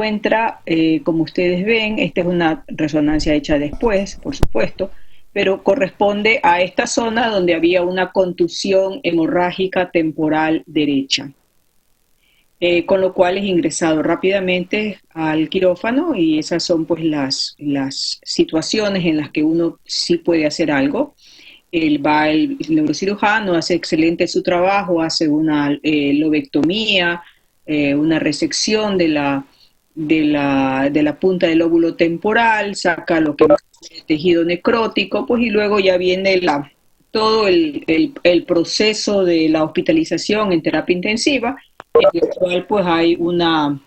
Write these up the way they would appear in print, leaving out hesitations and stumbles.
encuentra, como ustedes ven, esta es una resonancia hecha después, por supuesto, pero corresponde a esta zona donde había una contusión hemorrágica temporal derecha. Con lo cual es ingresado rápidamente al quirófano y esas son pues las situaciones en las que uno sí puede hacer algo. El neurocirujano hace excelente su trabajo, hace una lobectomía, una resección de la punta del lóbulo temporal, saca lo que es el tejido necrótico, pues y luego ya viene todo el proceso de la hospitalización en terapia intensiva, en el cual pues hay una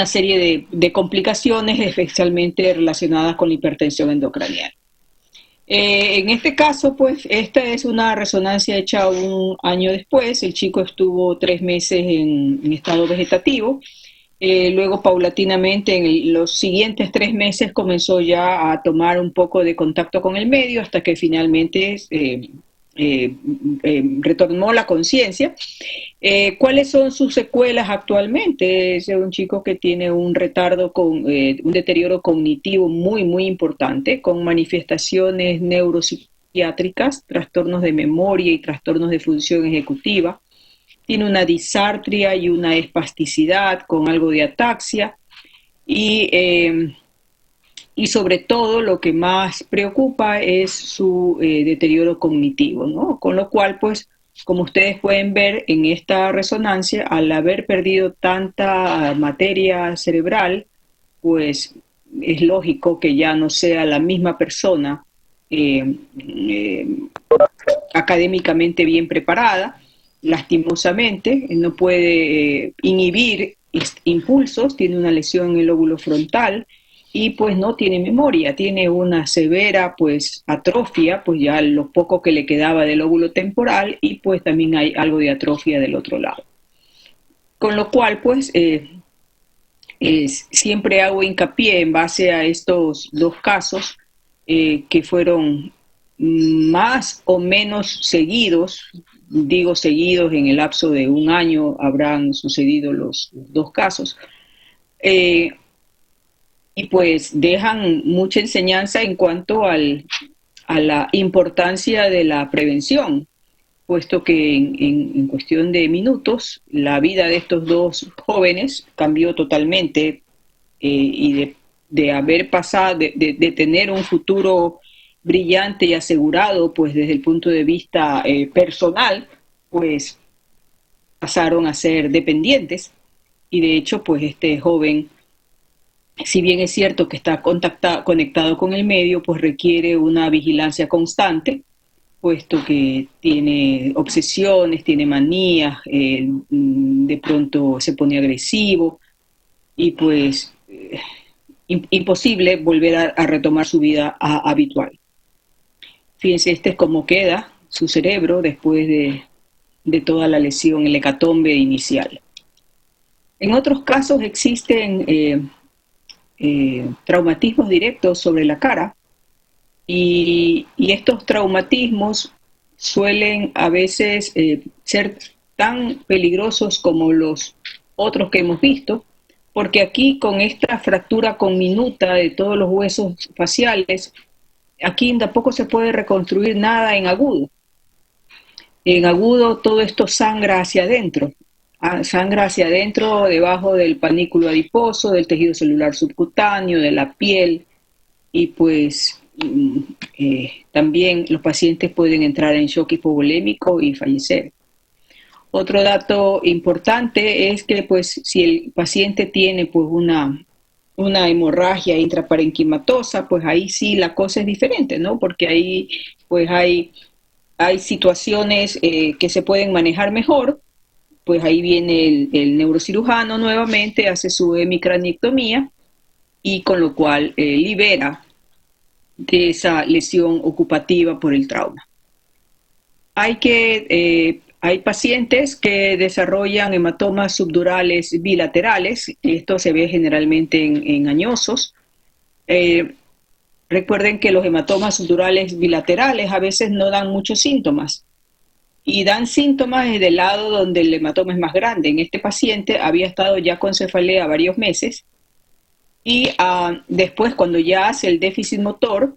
serie de complicaciones, especialmente relacionadas con la hipertensión endocraniana. En este caso, pues, esta es una resonancia hecha un año después. El chico estuvo 3 meses en estado vegetativo. Luego, paulatinamente, en los siguientes 3 meses comenzó ya a tomar un poco de contacto con el medio hasta que finalmente retornó la conciencia. ¿Cuáles son sus secuelas actualmente? Es un chico que tiene un retardo un deterioro cognitivo muy, muy importante, con manifestaciones neuropsiquiátricas, trastornos de memoria y trastornos de función ejecutiva. Tiene una disartria y una espasticidad con algo de ataxia y sobre todo lo que más preocupa es su deterioro cognitivo, ¿no? Con lo cual, pues, como ustedes pueden ver en esta resonancia, al haber perdido tanta materia cerebral, pues es lógico que ya no sea la misma persona eh, eh, académicamente bien preparada, lastimosamente, no puede inhibir impulsos, tiene una lesión en el lóbulo frontal y pues no tiene memoria, tiene una severa pues atrofia, pues ya lo poco que le quedaba del lóbulo temporal y pues también hay algo de atrofia del otro lado. Con lo cual pues siempre hago hincapié en base a estos dos casos que fueron más o menos seguidos, digo seguidos, en el lapso de un año habrán sucedido los dos casos, eh, y pues dejan mucha enseñanza en cuanto a la importancia de la prevención, puesto que en cuestión de minutos la vida de estos dos jóvenes cambió totalmente, y de haber pasado, de tener un futuro brillante y asegurado, pues desde el punto de vista personal, pues pasaron a ser dependientes y de hecho, pues este joven, si bien es cierto que está conectado con el medio, pues requiere una vigilancia constante, puesto que tiene obsesiones, tiene manías, de pronto se pone agresivo y pues imposible volver a retomar su vida habitual. Fíjense, este es cómo queda su cerebro después de toda la lesión, el hecatombe inicial. En otros casos existen traumatismos directos sobre la cara y estos traumatismos suelen a veces ser tan peligrosos como los otros que hemos visto, porque aquí con esta fractura conminuta de todos los huesos faciales, aquí tampoco se puede reconstruir nada en agudo. En agudo todo esto sangra hacia adentro, sangra hacia adentro debajo del panículo adiposo, del tejido celular subcutáneo, de la piel, y pues también los pacientes pueden entrar en shock hipovolémico y fallecer. Otro dato importante es que pues si el paciente tiene pues una hemorragia intraparenquimatosa, pues ahí sí la cosa es diferente, ¿no? Porque ahí pues hay situaciones que se pueden manejar mejor, pues ahí viene el neurocirujano nuevamente, hace su hemicraniectomía y con lo cual libera de esa lesión ocupativa por el trauma. Hay pacientes que desarrollan hematomas subdurales bilaterales, esto se ve generalmente en añosos. Recuerden que los hematomas subdurales bilaterales a veces no dan muchos síntomas, y dan síntomas desde el lado donde el hematoma es más grande. En este paciente había estado ya con cefalea varios meses y después cuando ya hace el déficit motor,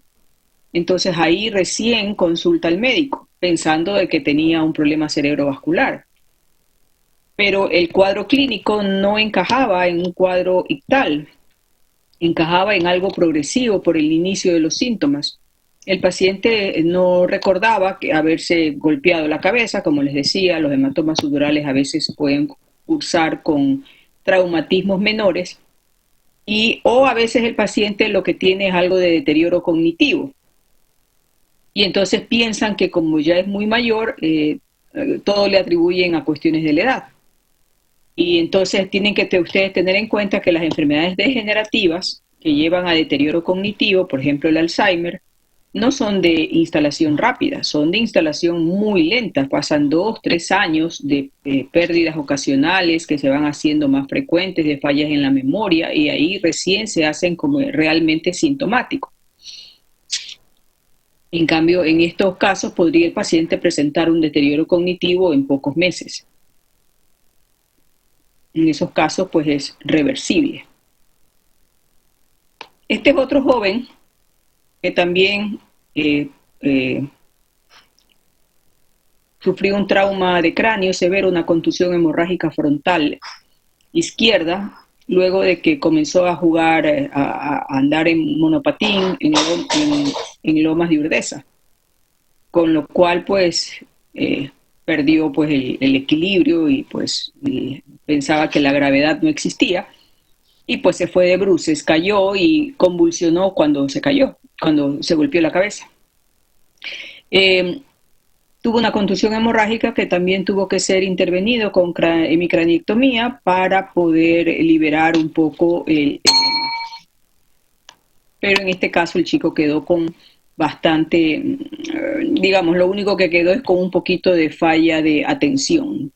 entonces ahí recién consulta al médico, pensando de que tenía un problema cerebrovascular. Pero el cuadro clínico no encajaba en un cuadro ictal, encajaba en algo progresivo por el inicio de los síntomas. El paciente no recordaba que haberse golpeado la cabeza, como les decía, los hematomas sudorales a veces pueden cursar con traumatismos menores o a veces el paciente lo que tiene es algo de deterioro cognitivo. Y entonces piensan que como ya es muy mayor, todo le atribuyen a cuestiones de la edad. Y entonces tienen que ustedes tener en cuenta que las enfermedades degenerativas que llevan a deterioro cognitivo, por ejemplo el Alzheimer, no son de instalación rápida, son de instalación muy lenta, pasan 2, 3 años de pérdidas ocasionales que se van haciendo más frecuentes, de fallas en la memoria, y ahí recién se hacen como realmente sintomáticos. En cambio, en estos casos podría el paciente presentar un deterioro cognitivo en pocos meses. En esos casos, pues es reversible. Este es otro joven que también eh, eh, sufrió un trauma de cráneo severo, una contusión hemorrágica frontal izquierda, luego de que comenzó a jugar, a andar en monopatín en Lomas de Urdesa, con lo cual pues perdió pues el equilibrio y pues pensaba que la gravedad no existía y pues se fue de bruces, cayó y convulsionó cuando se cayó, cuando se golpeó la cabeza. Eh, Tuvo una contusión hemorrágica que también tuvo que ser intervenido con hemicraniectomía para poder liberar un poco pero en este caso el chico quedó con bastante, digamos, lo único que quedó es con un poquito de falla de atención.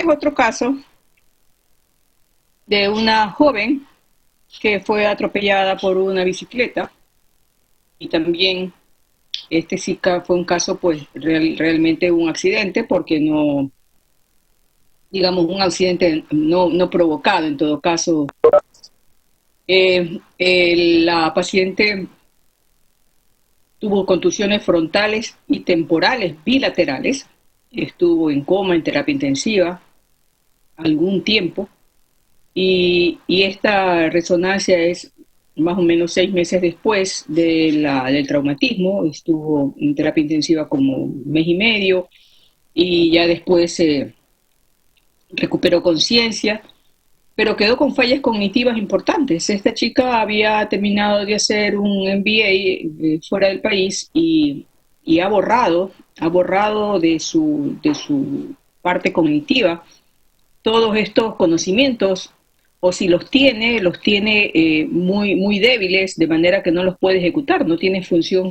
este es otro caso de una joven que fue atropellada por una bicicleta, y también este sí fue un caso pues realmente un accidente, porque no, digamos, un accidente no provocado en todo caso. La paciente tuvo contusiones frontales y temporales bilaterales, estuvo en coma, en terapia intensiva algún tiempo, y esta resonancia es más o menos 6 meses después del traumatismo. Estuvo en terapia intensiva como un mes y medio, y ya después recuperó conciencia, pero quedó con fallas cognitivas importantes. Esta chica había terminado de hacer un MBA fuera del país, y ha borrado de su parte cognitiva todos estos conocimientos, o si los tiene muy, muy débiles, de manera que no los puede ejecutar, no tiene función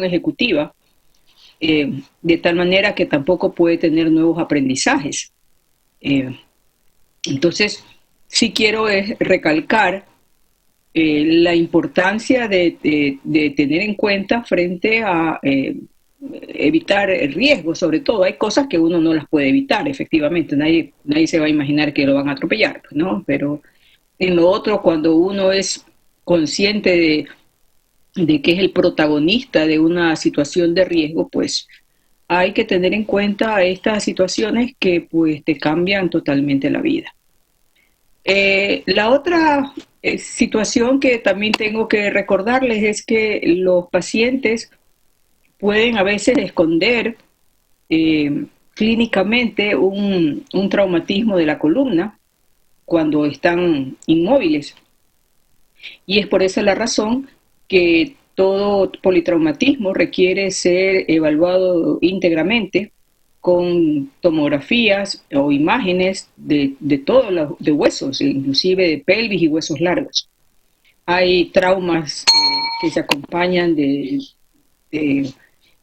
ejecutiva, de tal manera que tampoco puede tener nuevos aprendizajes. Eh, entonces, sí quiero es recalcar la importancia de tener en cuenta frente a evitar el riesgo. Sobre todo, hay cosas que uno no las puede evitar, efectivamente, nadie se va a imaginar que lo van a atropellar, ¿no? Pero en lo otro, cuando uno es consciente de que es el protagonista de una situación de riesgo, pues hay que tener en cuenta estas situaciones que pues te cambian totalmente la vida. La otra situación que también tengo que recordarles es que los pacientes pueden a veces esconder eh, clínicamente un traumatismo de la columna cuando están inmóviles. Y es por esa la razón que todo politraumatismo requiere ser evaluado íntegramente con tomografías o imágenes de todos los de huesos, inclusive de pelvis y huesos largos. Hay traumas que se acompañan de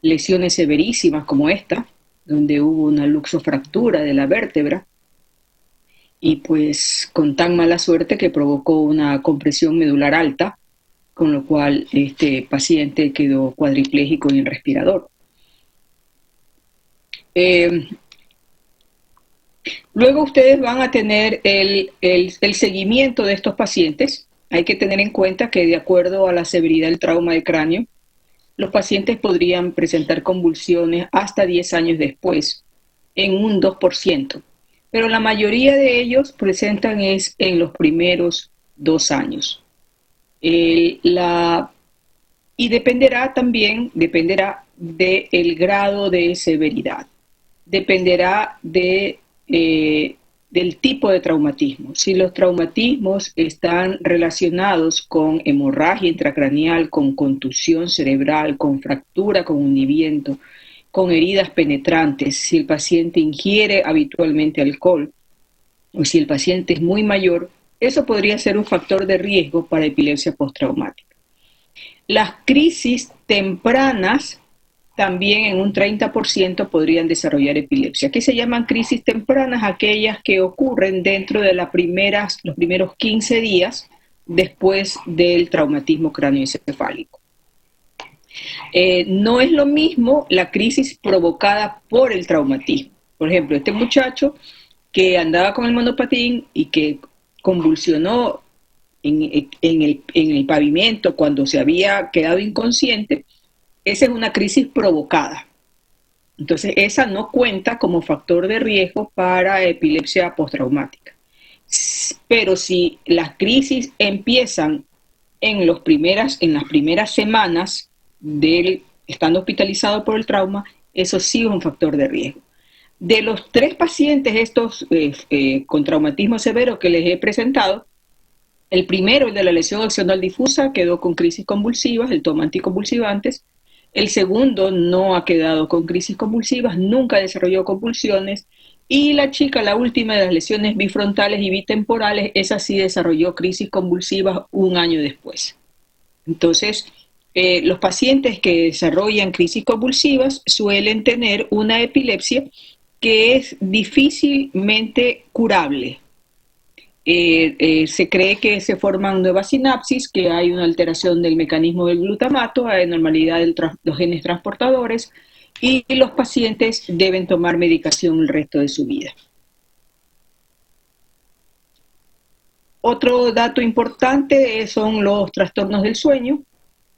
lesiones severísimas como esta, donde hubo una luxofractura de la vértebra, y pues con tan mala suerte que provocó una compresión medular alta, con lo cual este paciente quedó cuadripléjico y en respirador. Eh, Luego ustedes van a tener el seguimiento de estos pacientes. Hay que tener en cuenta que de acuerdo a la severidad del trauma de cráneo, los pacientes podrían presentar convulsiones hasta 10 años después, en un 2%, pero la mayoría de ellos presentan es en los primeros 2 años. El, la, y dependerá del grado de severidad, dependerá del tipo de traumatismo. Si los traumatismos están relacionados con hemorragia intracraneal, con contusión cerebral, con fractura, con hundimiento, con heridas penetrantes, si el paciente ingiere habitualmente alcohol, o si el paciente es muy mayor, eso podría ser un factor de riesgo para epilepsia postraumática. Las crisis tempranas también en un 30% podrían desarrollar epilepsia. ¿Qué se llaman crisis tempranas? Aquellas que ocurren dentro de los primeros 15 días después del traumatismo cráneoencefálico. No es lo mismo la crisis provocada por el traumatismo. Por ejemplo, este muchacho que andaba con el monopatín y que convulsionó en el pavimento cuando se había quedado inconsciente, esa es una crisis provocada. Entonces, esa no cuenta como factor de riesgo para epilepsia postraumática. Pero si las crisis empiezan en las primeras semanas estando hospitalizado por el trauma, eso sí es un factor de riesgo. De los 3 pacientes estos con traumatismo severo que les he presentado, el primero, el de la lesión axonal difusa, quedó con crisis convulsivas, él toma anticonvulsivantes. El segundo no ha quedado con crisis convulsivas, nunca desarrolló convulsiones. Y la chica, la última de las lesiones bifrontales y bitemporales, esa sí desarrolló crisis convulsivas un año después. Entonces, los pacientes que desarrollan crisis convulsivas suelen tener una epilepsia que es difícilmente curable. Se cree que se forman nuevas sinapsis, que hay una alteración del mecanismo del glutamato, hay anormalidad de los genes transportadores, y los pacientes deben tomar medicación el resto de su vida. Otro dato importante son los trastornos del sueño.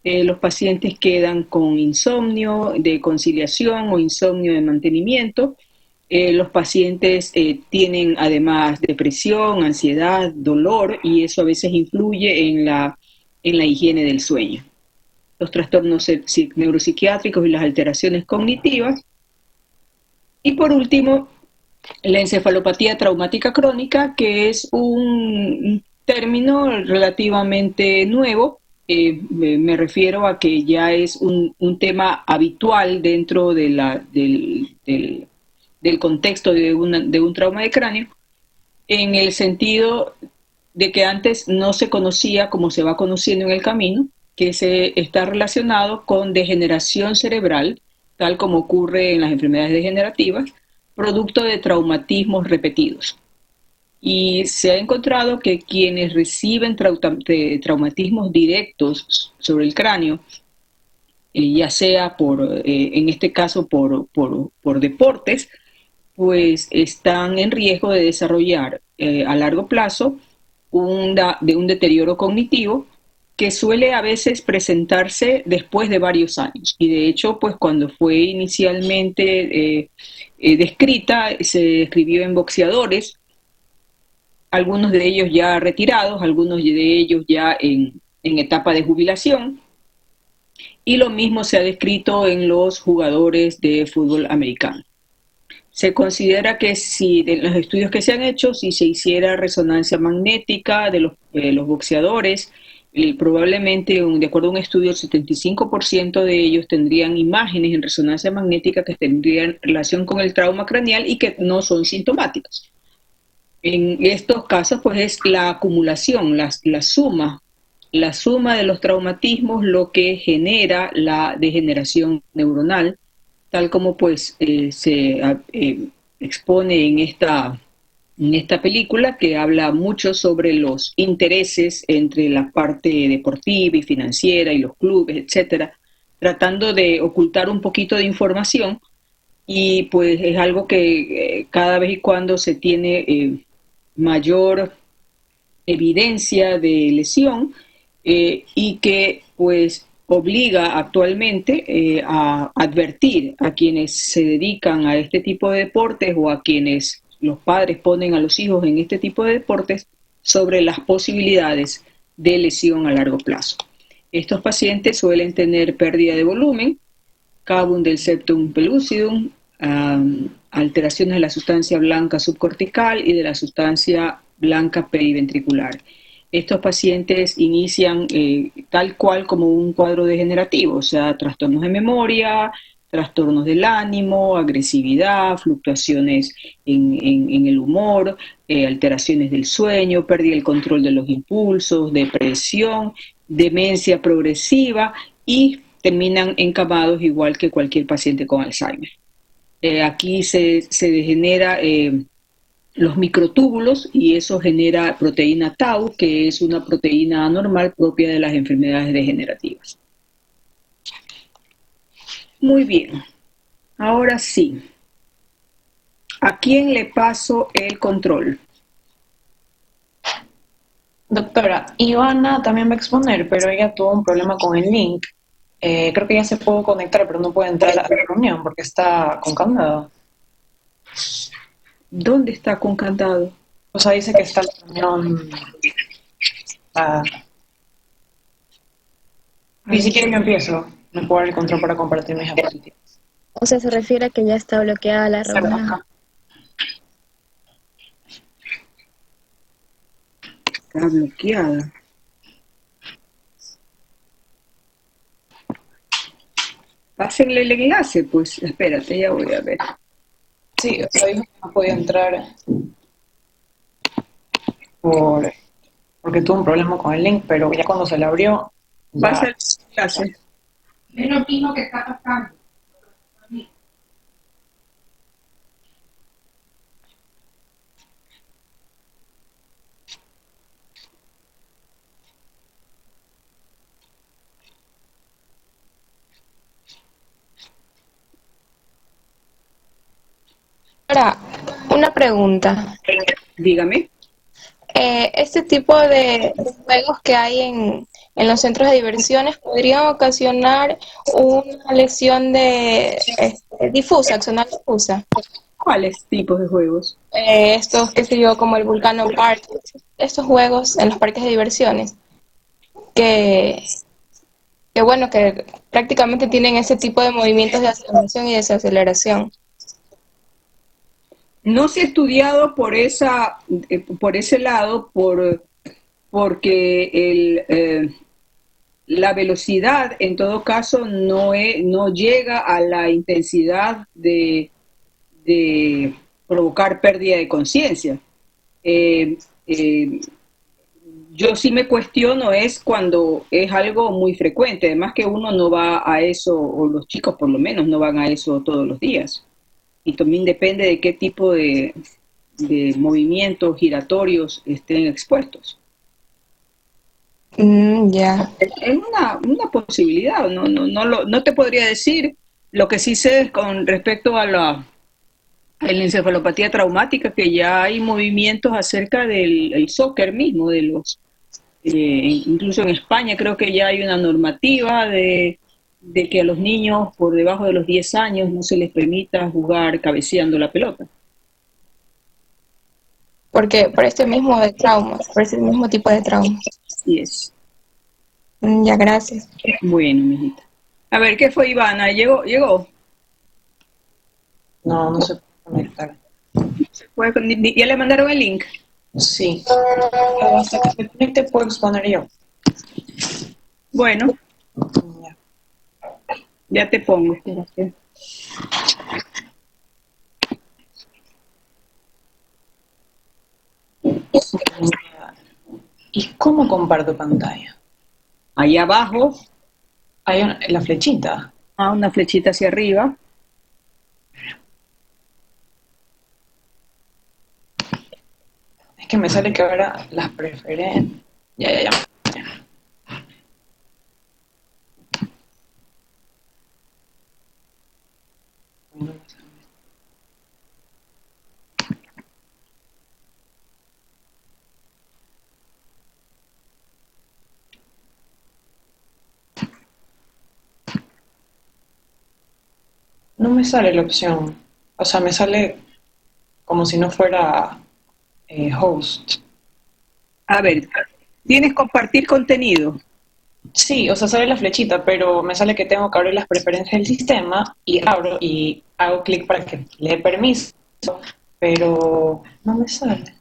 Los pacientes quedan con insomnio de conciliación o insomnio de mantenimiento. Los pacientes tienen además depresión, ansiedad, dolor, y eso a veces influye en la higiene del sueño. Los trastornos neuropsiquiátricos y las alteraciones cognitivas. Y por último, la encefalopatía traumática crónica, que es un término relativamente nuevo. Me refiero a que ya es un tema habitual dentro de del contexto de un trauma de cráneo, en el sentido de que antes no se conocía como se va conociendo en el camino, que se está relacionado con degeneración cerebral, tal como ocurre en las enfermedades degenerativas, producto de traumatismos repetidos. Y se ha encontrado que quienes reciben traumatismos directos sobre el cráneo, ya sea en este caso por deportes, pues están en riesgo de desarrollar a largo plazo un deterioro cognitivo que suele a veces presentarse después de varios años. Y de hecho, pues cuando fue inicialmente descrita, se describió en boxeadores, algunos de ellos ya retirados, algunos de ellos ya en etapa de jubilación, y lo mismo se ha descrito en los jugadores de fútbol americano. Se considera que si de los estudios que se han hecho, si se hiciera resonancia magnética de los boxeadores, probablemente, de acuerdo a un estudio, el 75% de ellos tendrían imágenes en resonancia magnética que tendrían relación con el trauma craneal y que no son sintomáticos. En estos casos, pues es la acumulación, la suma de los traumatismos lo que genera la degeneración neuronal, tal como pues se expone en esta película, que habla mucho sobre los intereses entre la parte deportiva y financiera y los clubes, etcétera, tratando de ocultar un poquito de información, y pues es algo que cada vez y cuando se tiene mayor evidencia de lesión, y que pues obliga actualmente a advertir a quienes se dedican a este tipo de deportes o a quienes los padres ponen a los hijos en este tipo de deportes sobre las posibilidades de lesión a largo plazo. Estos pacientes suelen tener pérdida de volumen, cavum del septum pellucidum, alteraciones de la sustancia blanca subcortical y de la sustancia blanca periventricular. Estos pacientes inician tal cual como un cuadro degenerativo, o sea, trastornos de memoria, trastornos del ánimo, agresividad, fluctuaciones en el humor, alteraciones del sueño, pérdida del control de los impulsos, depresión, demencia progresiva, y terminan encamados igual que cualquier paciente con Alzheimer. Aquí se degenera los microtúbulos, y eso genera proteína tau, que es una proteína anormal propia de las enfermedades degenerativas. Muy bien, ahora sí. ¿A quién le paso el control? Doctora, Ivana también va a exponer, pero ella tuvo un problema con el link. Creo que ya se pudo conectar, pero no puede entrar a la reunión porque está con candado. ¿Dónde está con candado? O sea, dice que está la reunión. Ni siquiera yo empiezo. Me puedo dar el control para compartir mis diapositivas. O sea, se refiere a que ya está bloqueada la reunión. Está bloqueada. Pásenle el enlace, pues. Espérate, ya voy a ver. Sí, o sea, dijo que no podía entrar porque tuvo un problema con el link, pero ya cuando se le abrió. Pasa el enlace. Es lo mismo que está pasando. Una pregunta. Dígame. Este tipo de juegos que hay en los centros de diversiones podrían ocasionar una lesión de difusa, axonal difusa. ¿Cuáles tipos de juegos? Estos, qué sé yo, como el Vulcano Park, estos juegos en los parques de diversiones, que, que bueno, que prácticamente tienen ese tipo de movimientos de aceleración y desaceleración. No se ha estudiado por ese lado, porque la velocidad en todo caso no llega a la intensidad de provocar pérdida de conciencia. Eh, eh, yo sí me cuestiono es cuando es algo muy frecuente, además que uno no va a eso, o los chicos por lo menos no van a eso todos los días. Y también depende de qué tipo de movimientos giratorios estén expuestos. Ya. Es una posibilidad, no te podría decir. Lo que sí sé es con respecto a la encefalopatía traumática, que ya hay movimientos acerca del el soccer mismo, incluso en España creo que ya hay una normativa de que a los niños por debajo de los 10 años no se les permita jugar cabeceando la pelota. Porque por este mismo de traumas, por ese mismo tipo de traumas. Así es. Ya, gracias. Bueno, mijita. A ver, ¿qué fue Ivana? ¿Llegó? No, no se puede conectar. ¿Ya le mandaron el link? Sí. Pero hasta que se conecte puedo exponer yo. Bueno, Ya. ya te pongo. Espérate. ¿Y cómo comparto pantalla? Allá abajo, Hay la flechita. una flechita hacia arriba. Es que me sale que ahora las preferencias. Ya. No me sale la opción. O sea, me sale como si no fuera host. A ver, tienes compartir contenido. Sí, o sea, sale la flechita, pero me sale que tengo que abrir las preferencias del sistema y abro y hago clic para que le dé permiso, pero no me sale.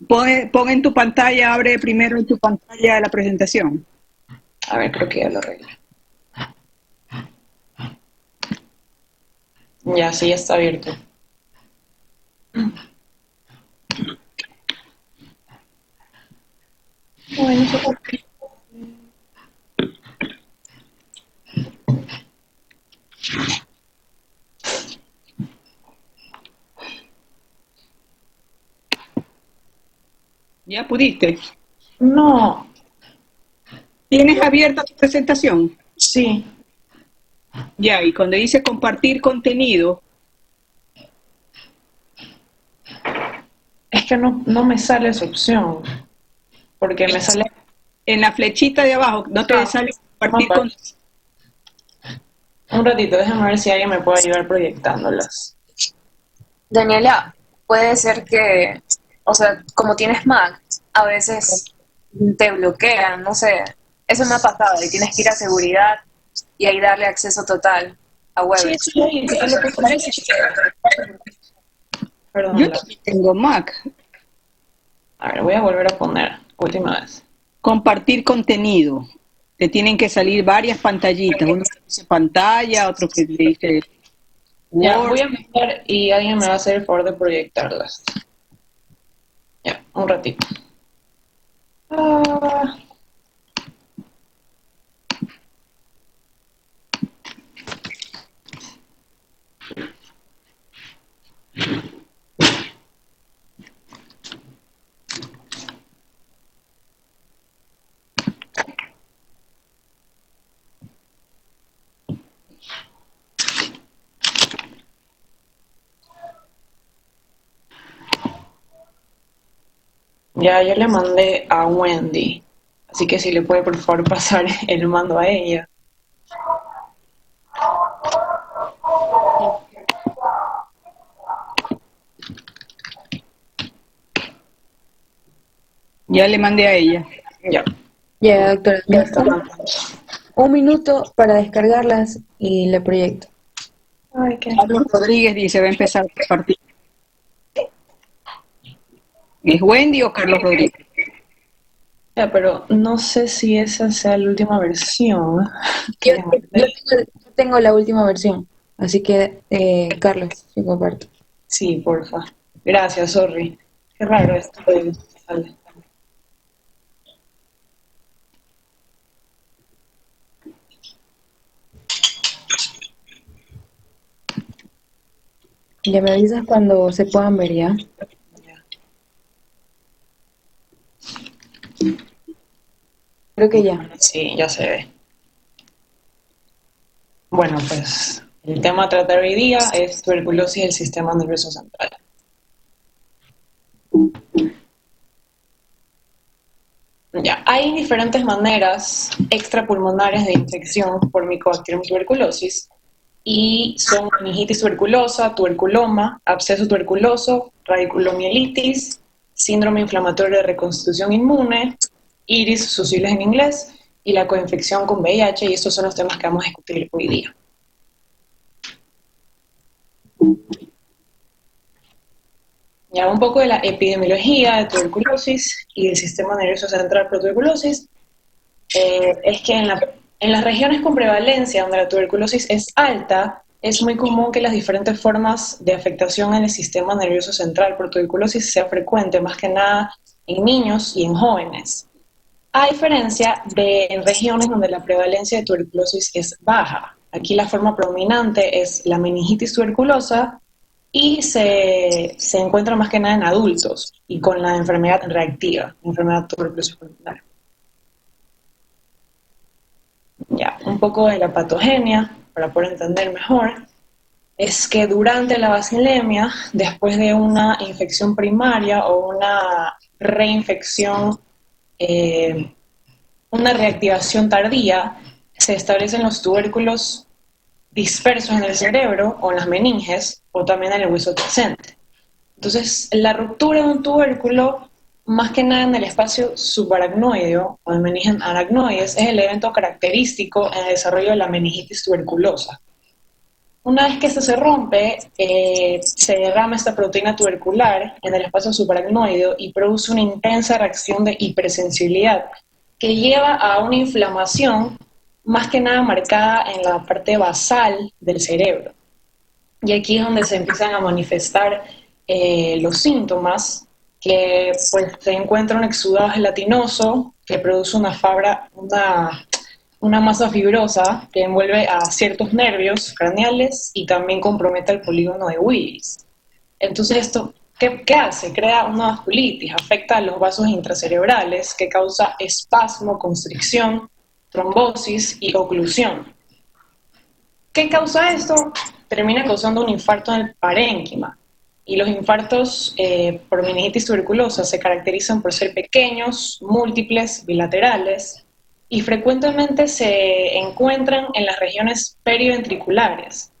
Pon en tu pantalla, abre primero en tu pantalla la presentación. A ver, creo que ya lo arreglé. Ya, sí, ya está abierto. Bueno, ¿Ya pudiste? no, ¿Tienes abierta tu presentación? sí, Ya, y cuando dice compartir contenido, es que no me sale esa opción, porque me sale... en la flechita de abajo, no te sale compartir Mapa. contenido. Un ratito, déjame ver si alguien me puede ayudar proyectándolas. Daniela, puede ser que, o sea, como tienes Mac, a veces te bloquean, no sé. Eso me ha pasado y tienes que ir a seguridad y ahí darle acceso total a Sí, WebEx. sí, que lo que parece. Perdón, Yo también tengo Mac. a ver, voy a volver a poner, última vez. Compartir contenido. Te tienen que salir varias pantallitas. Uno que dice pantalla, otro que dice Ya, Word. voy a empezar y alguien me va a hacer el favor de proyectarlas. Ya, un ratito. Ah, Ya, yo le mandé a Wendy. Así que si le puede por favor pasar el mando a ella. Ya le mandé a ella. Ya, Ya, doctora, ya me está está mandando. 1 minuto para descargarlas y le proyecto. Ay, qué. Carlos Rodríguez dice, va a empezar a partir. ¿Es Wendy o Carlos Rodríguez? Ya, pero no sé si esa sea la última versión que Yo, le yo mandé. tengo la última versión, así que, Carlos, yo comparto. Sí, porfa. Gracias, sorry. Qué raro esto que sale. Ya me avisas cuando se puedan ver, ¿ya? Ya. Creo que ya. Sí, ya se ve. Bueno, pues el tema a tratar hoy día es tuberculosis del sistema nervioso central. Ya, hay diferentes maneras extrapulmonares de infección por Mycobacterium tuberculosis y son meningitis tuberculosa, tuberculoma, absceso tuberculoso, radiculomielitis, síndrome inflamatorio de reconstitución inmune, iris, sus siglas en inglés, y la coinfección con VIH, y estos son los temas que vamos a discutir hoy día. Ya un poco de la epidemiología de tuberculosis y del sistema nervioso central por tuberculosis. Es que en las regiones con prevalencia donde la tuberculosis es alta, es muy común que las diferentes formas de afectación en el sistema nervioso central por tuberculosis sea frecuente, más que nada en niños y en jóvenes. A diferencia de en regiones donde la prevalencia de tuberculosis es baja. Aquí la forma predominante es la meningitis tuberculosa y se encuentra más que nada en adultos y con la enfermedad reactiva, enfermedad tuberculosis pulmonar. Ya, un poco de la patogenia, para poder entender mejor, es que durante la basilemia, después de una infección primaria o una reinfección, una reactivación tardía, se establecen los tubérculos dispersos en el cerebro o en las meninges o también en el hueso adyacente. Entonces, la ruptura de un tubérculo, más que nada en el espacio subaracnoideo o en meninges aracnoides, es el evento característico en el desarrollo de la meningitis tuberculosa. Una vez que esto se rompe, se derrama esta proteína tubercular en el espacio subaracnoideo y produce una intensa reacción de hipersensibilidad que lleva a una inflamación más que nada marcada en la parte basal del cerebro. Y aquí es donde se empiezan a manifestar los síntomas, que pues se encuentra un exudado gelatinoso que produce una masa fibrosa que envuelve a ciertos nervios craneales y también compromete el polígono de Willis. Entonces esto, ¿qué hace? Crea una vasculitis, afecta a los vasos intracerebrales que causa espasmo, constricción, trombosis y oclusión. ¿Qué causa esto? Termina causando un infarto en el parénquima. Y los infartos por meningitis tuberculosa se caracterizan por ser pequeños, múltiples, bilaterales y frecuentemente se encuentran en las regiones periventriculares.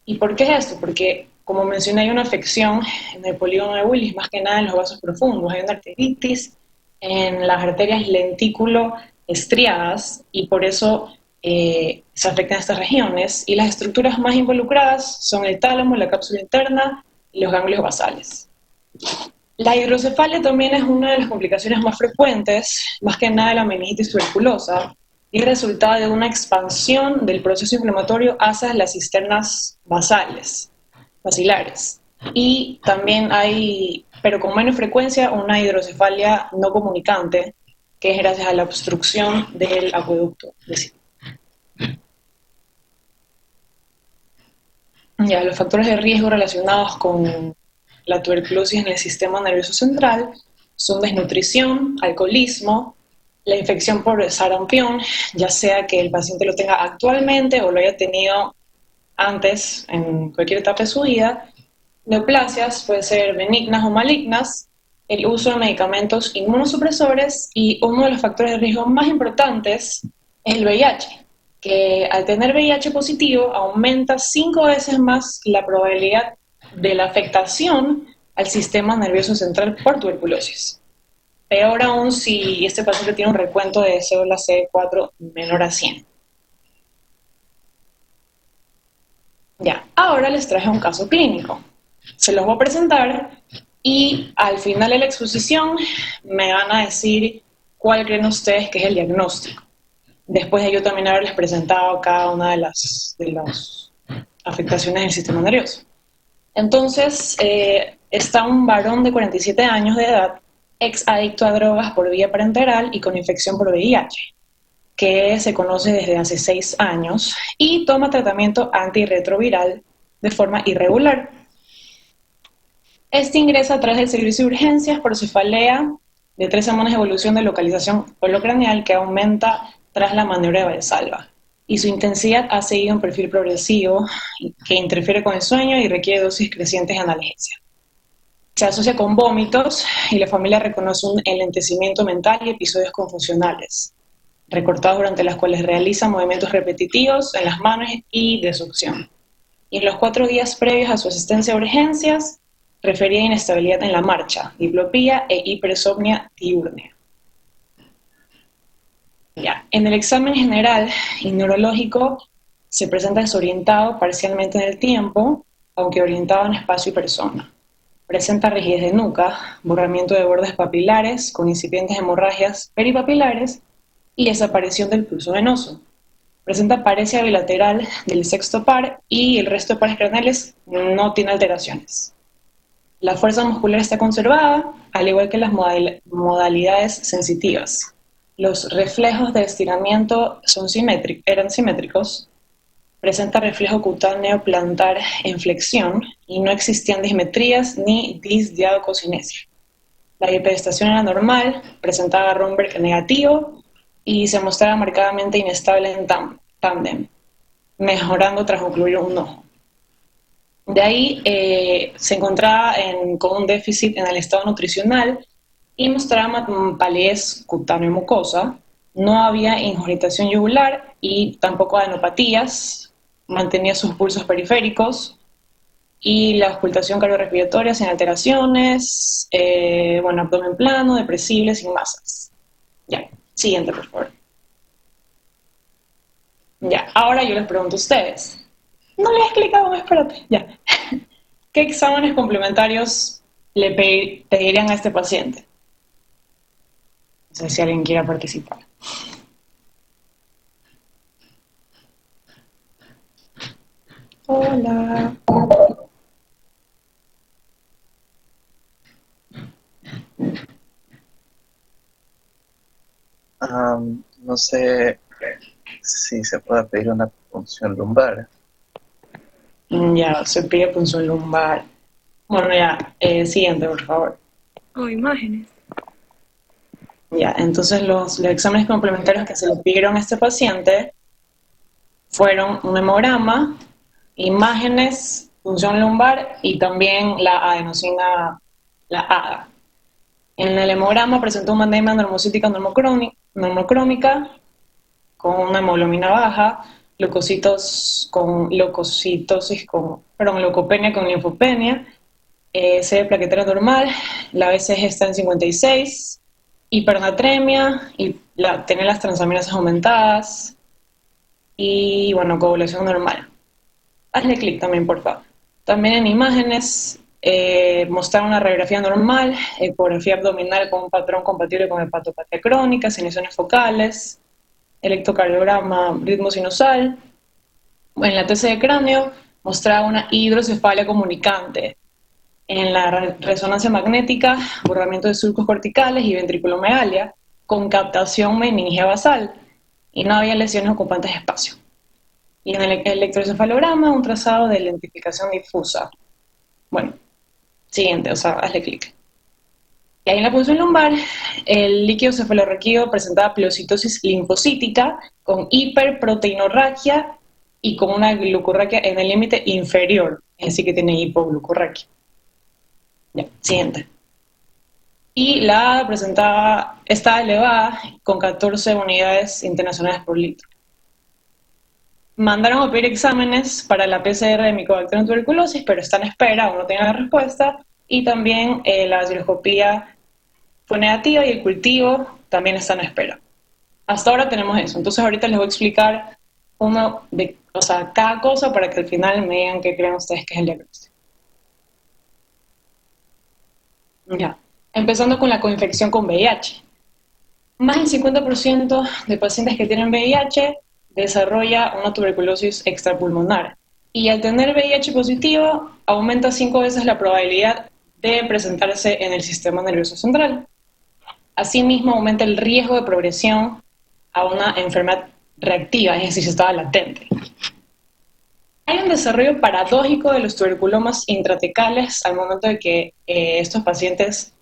¿Y por qué es esto? Porque, como mencioné, hay una afección en el polígono de Willis, más que nada en los vasos profundos. Hay una arteritis en las arterias lentículo-estriadas y por eso se afectan estas regiones. Y las estructuras más involucradas son el tálamo, la cápsula interna y los ganglios basales. La hidrocefalia también es una de las complicaciones más frecuentes, más que nada de la meningitis tuberculosa, y resultado de una expansión del proceso inflamatorio hacia las cisternas basilares. Y también hay, pero con menos frecuencia, una hidrocefalia no comunicante, que es gracias a la obstrucción del acueducto. Ya, los factores de riesgo relacionados con la tuberculosis en el sistema nervioso central son desnutrición, alcoholismo, la infección por sarampión, ya sea que el paciente lo tenga actualmente o lo haya tenido antes en cualquier etapa de su vida, neoplasias, pueden ser benignas o malignas, el uso de medicamentos inmunosupresores y uno de los factores de riesgo más importantes es el VIH, que al tener VIH positivo aumenta 5 veces más la probabilidad de la afectación al sistema nervioso central por tuberculosis. Peor aún si este paciente tiene un recuento de célula CD4 menor a 100. Ya, ahora les traje un caso clínico. Se los voy a presentar y al final de la exposición me van a decir cuál creen ustedes que es el diagnóstico. Después de yo también haberles presentado cada una de las afectaciones del sistema nervioso. Entonces, está un varón de 47 años de edad, ex adicto a drogas por vía parenteral y con infección por VIH, que se conoce desde hace 6 años y toma tratamiento antirretroviral de forma irregular. Este ingresa a través del servicio de urgencias por cefalea de 3 semanas de evolución de localización holocraneal que aumenta tras la maniobra de Valsalva. Y su intensidad ha seguido un perfil progresivo que interfiere con el sueño y requiere dosis crecientes de analgesia. Se asocia con vómitos y la familia reconoce un enlentecimiento mental y episodios confusionales, recortados durante las cuales realiza movimientos repetitivos en las manos y de succión. Y en los 4 días previos a su asistencia a urgencias, refería inestabilidad en la marcha, diplopía e hipersomnia diurna. Ya. En el examen general y neurológico se presenta desorientado parcialmente en el tiempo, aunque orientado en espacio y persona. Presenta rigidez de nuca, borramiento de bordes papilares con incipientes hemorragias peripapilares y desaparición del pulso venoso. Presenta paresia bilateral del sexto par y el resto de pares craneales no tiene alteraciones. La fuerza muscular está conservada, al igual que las modalidades sensitivas. Los reflejos de estiramiento eran simétricos. Presenta reflejo cutáneo plantar en flexión y no existían dismetrías ni disdiadococinesia. La hiperestación era normal, presentaba Romberg negativo y se mostraba marcadamente inestable en tándem, mejorando tras ocluir un ojo. De ahí se encontraba con un déficit en el estado nutricional y mostraba palidez cutáneo mucosa. No había ingurgitación yugular y tampoco adenopatías. Mantenía sus pulsos periféricos y la auscultación cardiorrespiratoria sin alteraciones, abdomen plano, depresible, sin masas. Ya, siguiente, por favor. Ya, ahora yo les pregunto a ustedes. No les he explicado, espérate, ya. ¿Qué exámenes complementarios le pedirían a este paciente? No sé si alguien quiera participar. Hola. No sé si se puede pedir una punción lumbar. Ya, se pide punción lumbar. Bueno, ya, siguiente, por favor. Imágenes. Ya, entonces los exámenes complementarios que se le pidieron a este paciente fueron un hemograma, imágenes, punción lumbar y también la adenosina, la ADA. En el hemograma presentó una anemia normocítica normocrómica con una hemoglobina baja, leucopenia con linfopenia, sede plaquetaria normal, la BCG está en 56, hipernatremia, y tener las transaminasas aumentadas, y bueno, coagulación normal. Hazle clic también, por favor. También en imágenes, mostrar una radiografía normal, ecografía abdominal con un patrón compatible con hepatopatía crónica, sin lesiones focales, electrocardiograma, ritmo sinusal. En la TC de cráneo, mostraba una hidrocefalia comunicante. En la resonancia magnética, borramiento de surcos corticales y ventriculomegalia, con captación meningia basal, y no había lesiones ocupantes de espacio. Y en el electroencefalograma, un trazado de lentificación difusa. Bueno, siguiente, hazle clic. Y ahí en la punción lumbar, el líquido cefalorraquídeo presentaba pilocitosis linfocítica con hiperproteinorraquia y con una glucorraquia en el límite inferior, es decir, que tiene hipoglucorraquia. Ya, siguiente. y la estaba elevada con 14 unidades internacionales por litro. Mandaron a pedir exámenes para la PCR de Mycobacterium tuberculosis, pero está en espera, aún no tiene la respuesta, y también la baciloscopía fue negativa y el cultivo también está en espera. Hasta ahora tenemos eso. Entonces ahorita les voy a explicar cada cosa para que al final me digan qué creen ustedes que es el diagnóstico. Ya. Empezando con la coinfección con VIH. Más del 50% de pacientes que tienen VIH desarrolla una tuberculosis extrapulmonar. Y al tener VIH positivo, aumenta 5 veces la probabilidad de presentarse en el sistema nervioso central. Asimismo, aumenta el riesgo de progresión a una enfermedad reactiva, es decir, si estaba latente. Hay un desarrollo paradójico de los tuberculomas intratecales al momento de que estos pacientes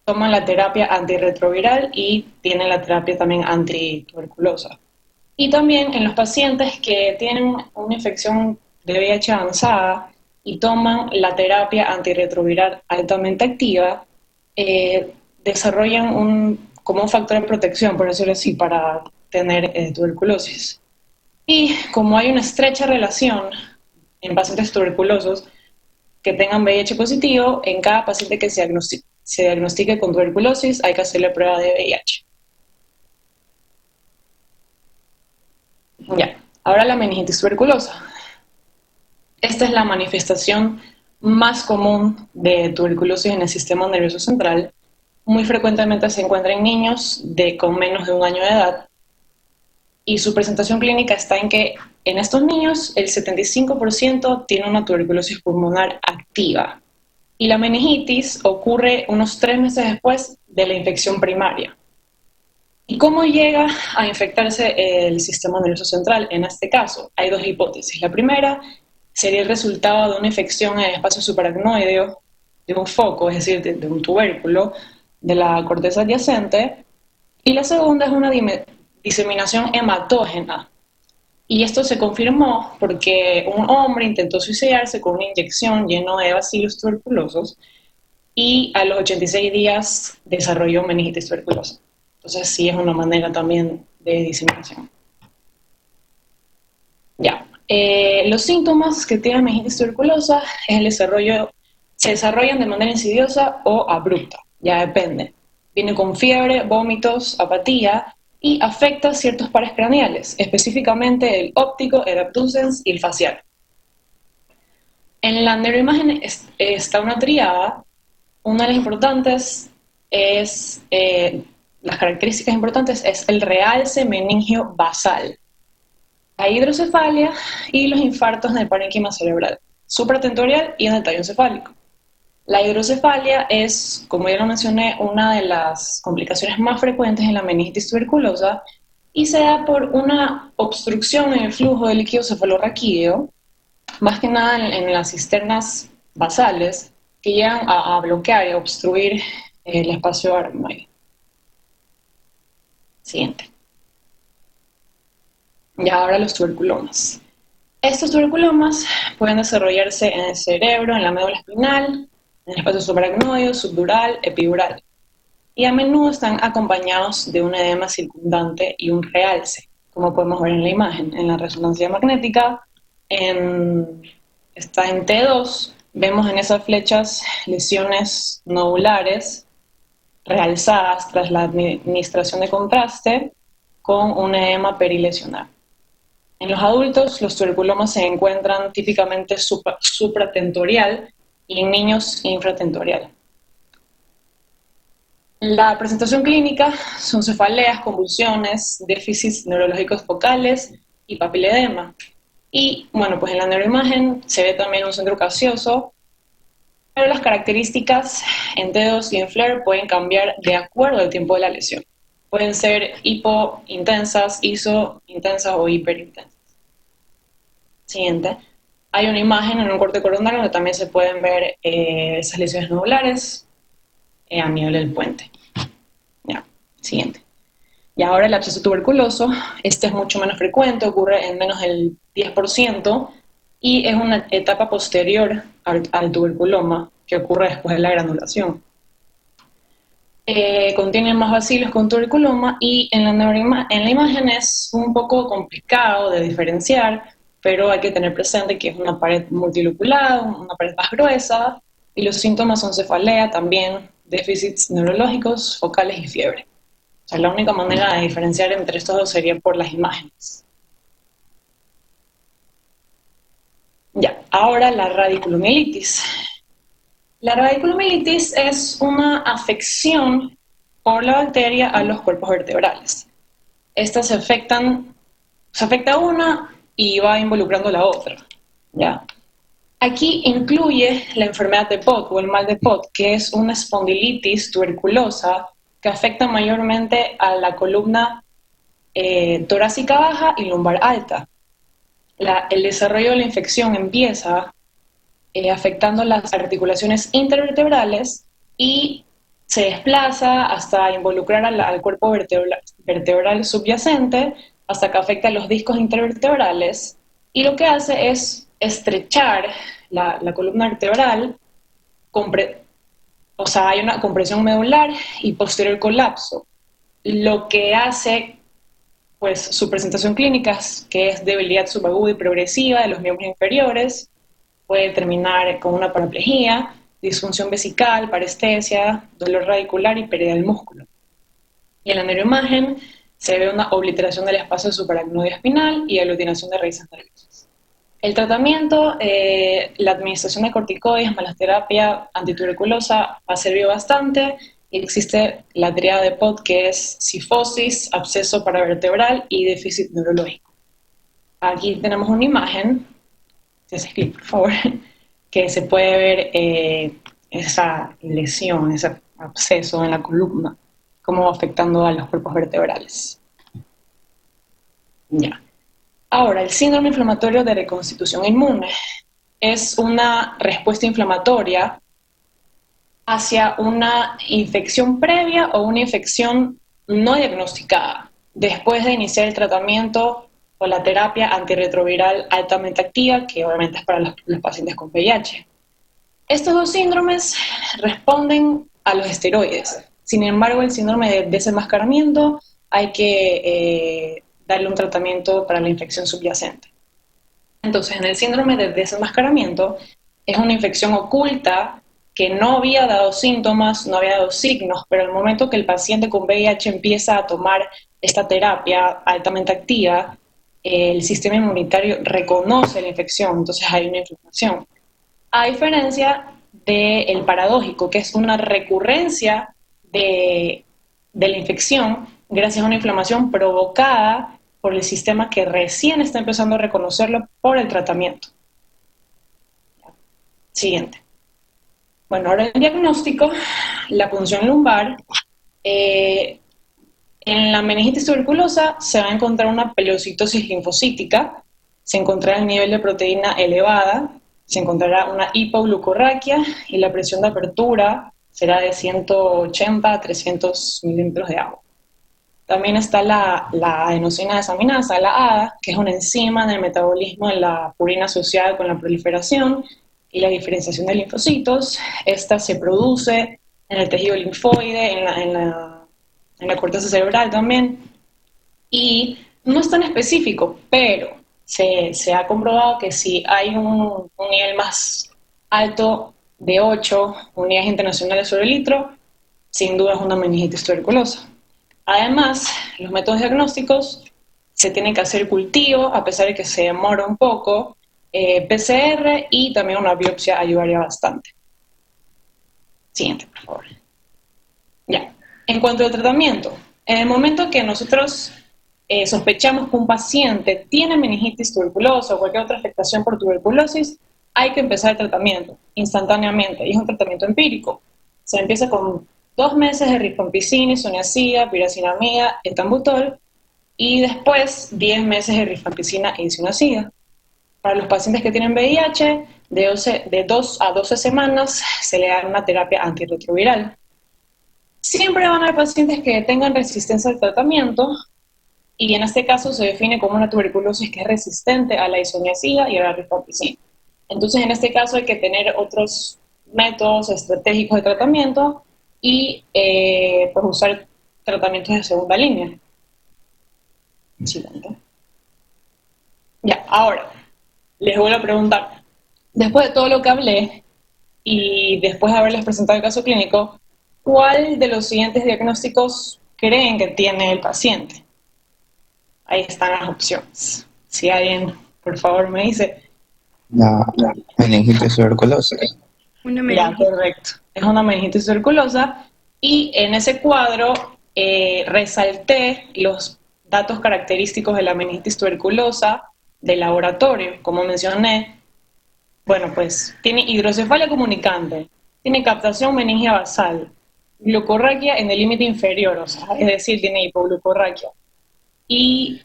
toman la terapia antirretroviral y tienen la terapia también antituberculosa. Y también en los pacientes que tienen una infección de VIH avanzada y toman la terapia antirretroviral altamente activa, desarrollan como un factor de protección, por decirlo así, para tener tuberculosis. Y como hay una estrecha relación en pacientes tuberculosos que tengan VIH positivo, en cada paciente que se diagnostique con tuberculosis hay que hacerle prueba de VIH. Ya, ahora la meningitis tuberculosa. Esta es la manifestación más común de tuberculosis en el sistema nervioso central. Muy frecuentemente se encuentra en niños con menos de 1 año de edad. Y su presentación clínica está en que en estos niños el 75% tiene una tuberculosis pulmonar activa. Y la meningitis ocurre unos 3 meses después de la infección primaria. ¿Y cómo llega a infectarse el sistema nervioso central? En este caso, hay 2 hipótesis. La primera sería el resultado de una infección en el espacio subaracnoideo de un foco, es decir, de un tubérculo de la corteza adyacente. Y la segunda es una diseminación hematógena. Y esto se confirmó porque un hombre intentó suicidarse con una inyección llena de bacilos tuberculosos y a los 86 días desarrolló meningitis tuberculosa. Entonces sí es una manera también de diseminación. Ya. Los síntomas que tiene meningitis tuberculosa se desarrollan de manera insidiosa o abrupta, ya depende. Viene con fiebre, vómitos, apatía y afecta ciertos pares craneales, específicamente el óptico, el abducens y el facial. En la neuroimagen está una triada. Una de las importantes es, las características importantes es el realce meningio basal, la hidrocefalia y los infartos en el parénquima cerebral, supratentorial y en el tallo encefálico. La hidrocefalia es, como ya lo mencioné, una de las complicaciones más frecuentes en la meningitis tuberculosa y se da por una obstrucción en el flujo de líquido cefalorraquídeo, más que nada en las cisternas basales, que llegan a bloquear y a obstruir el espacio aracnoide. Siguiente. Y ahora los tuberculomas. Estos tuberculomas pueden desarrollarse en el cerebro, en la médula espinal, en el espacio subaracnoideo, subdural, epidural. Y a menudo están acompañados de un edema circundante y un realce, como podemos ver en la imagen. En la resonancia magnética está en T2, vemos en esas flechas lesiones nodulares realzadas tras la administración de contraste con un edema perilesional. En los adultos, los tuberculomas se encuentran típicamente supratentorial y en niños infratentorial. La presentación clínica son cefaleas, convulsiones, déficits neurológicos focales y papiledema. Y bueno, pues en la neuroimagen se ve también un centro gaseoso, pero las características en T2 y en FLAIR pueden cambiar de acuerdo al tiempo de la lesión. Pueden ser hipointensas, isointensas o hiperintensas. Siguiente. Hay una imagen en un corte coronario donde también se pueden ver esas lesiones nodulares a nivel del puente. Ya. Siguiente. Y ahora el absceso tuberculoso. Este es mucho menos frecuente, ocurre en menos del 10% y es una etapa posterior al tuberculoma que ocurre después de la granulación. contienen más bacilos con tuberculoma y en la imagen es un poco complicado de diferenciar, pero hay que tener presente que es una pared multiloculada, una pared más gruesa, y los síntomas son cefalea, también déficits neurológicos, focales y fiebre. O sea, la única manera de diferenciar entre estos dos sería por las imágenes. Ya, ahora la radiculomielitis. La radiculomielitis es una afección por la bacteria a los cuerpos vertebrales. Estas se afecta una y va involucrando la otra. ¿Ya? Aquí incluye la enfermedad de Pott o el mal de Pott, que es una espondilitis tuberculosa que afecta mayormente a la columna torácica baja y lumbar alta. El desarrollo de la infección empieza afectando las articulaciones intervertebrales y se desplaza hasta involucrar al cuerpo vertebral subyacente, hasta que afecta a los discos intervertebrales, y lo que hace es estrechar la columna vertebral, o sea, hay una compresión medular y posterior colapso, lo que hace pues su presentación clínica, que es debilidad subaguda y progresiva de los miembros inferiores, puede terminar con una paraplegia, disfunción vesical, parestesia, dolor radicular y pérdida del músculo. Y en la neuroimagen se ve una obliteración del espacio subaracnoide espinal y aglutinación de raíces nerviosas. El tratamiento, la administración de corticoides más la terapia antituberculosa ha servido bastante, y existe la triada de Pott, que es cifosis, absceso paravertebral y déficit neurológico. Aquí tenemos una imagen, si haces clic por favor, que se puede ver esa lesión, ese absceso en la columna, cómo va afectando a los cuerpos vertebrales. Ya. Ahora, el síndrome inflamatorio de reconstitución inmune es una respuesta inflamatoria hacia una infección previa o una infección no diagnosticada, después de iniciar el tratamiento o la terapia antirretroviral altamente activa, que obviamente es para los pacientes con VIH. Estos dos síndromes responden a los esteroides. Sin embargo, el síndrome de desenmascaramiento hay que darle un tratamiento para la infección subyacente. Entonces, en el síndrome de desenmascaramiento es una infección oculta que no había dado síntomas, no había dado signos, pero al momento que el paciente con VIH empieza a tomar esta terapia altamente activa, el sistema inmunitario reconoce la infección, entonces hay una inflamación. A diferencia del paradójico, que es una recurrencia de la infección gracias a una inflamación provocada por el sistema que recién está empezando a reconocerlo por el tratamiento. Siguiente. Bueno, ahora el diagnóstico, la punción lumbar. En la meningitis tuberculosa se va a encontrar una pelocitosis linfocítica, se encontrará el nivel de proteína elevada, se encontrará una hipoglucorraquia y la presión de apertura será de 180 a 300 milímetros de agua. También está la adenosina desaminasa, la ADA, que es una enzima del metabolismo de la purina asociada con la proliferación y la diferenciación de linfocitos. Esta se produce en el tejido linfoide, en la corteza cerebral también, y no es tan específico, pero se ha comprobado que si hay un nivel más alto de 8 unidades internacionales sobre litro, sin duda es una meningitis tuberculosa. Además, los métodos diagnósticos se tienen que hacer cultivo, a pesar de que se demora un poco, PCR y también una biopsia ayudaría bastante. Siguiente, por favor. Ya. En cuanto al tratamiento, en el momento que nosotros sospechamos que un paciente tiene meningitis tuberculosa o cualquier otra afectación por tuberculosis, hay que empezar el tratamiento instantáneamente, y es un tratamiento empírico. Se empieza con 2 meses de rifampicina, isoniazida, piracinamida, etambutol, y después 10 meses de rifampicina e isoniazida. Para los pacientes que tienen VIH, de 2 a 12 semanas se le da una terapia antirretroviral. Siempre van a haber pacientes que tengan resistencia al tratamiento, y en este caso se define como una tuberculosis que es resistente a la isoniazida y a la rifampicina. Entonces, en este caso hay que tener otros métodos estratégicos de tratamiento, y pues usar tratamientos de segunda línea. Siguiente. Ya, ahora, les vuelvo a preguntar, después de todo lo que hablé y después de haberles presentado el caso clínico, ¿cuál de los siguientes diagnósticos creen que tiene el paciente? Ahí están las opciones. Si alguien, por favor, me dice. La meningitis tuberculosa. Una Ya, meningitis. correcto. Es una meningitis tuberculosa y en ese cuadro resalté los datos característicos de la meningitis tuberculosa del laboratorio. Como mencioné, bueno, pues tiene hidrocefalia comunicante, tiene captación meningia basal, glucorraquia en el límite inferior, o sea, es decir, tiene hipoglucorraquia. Y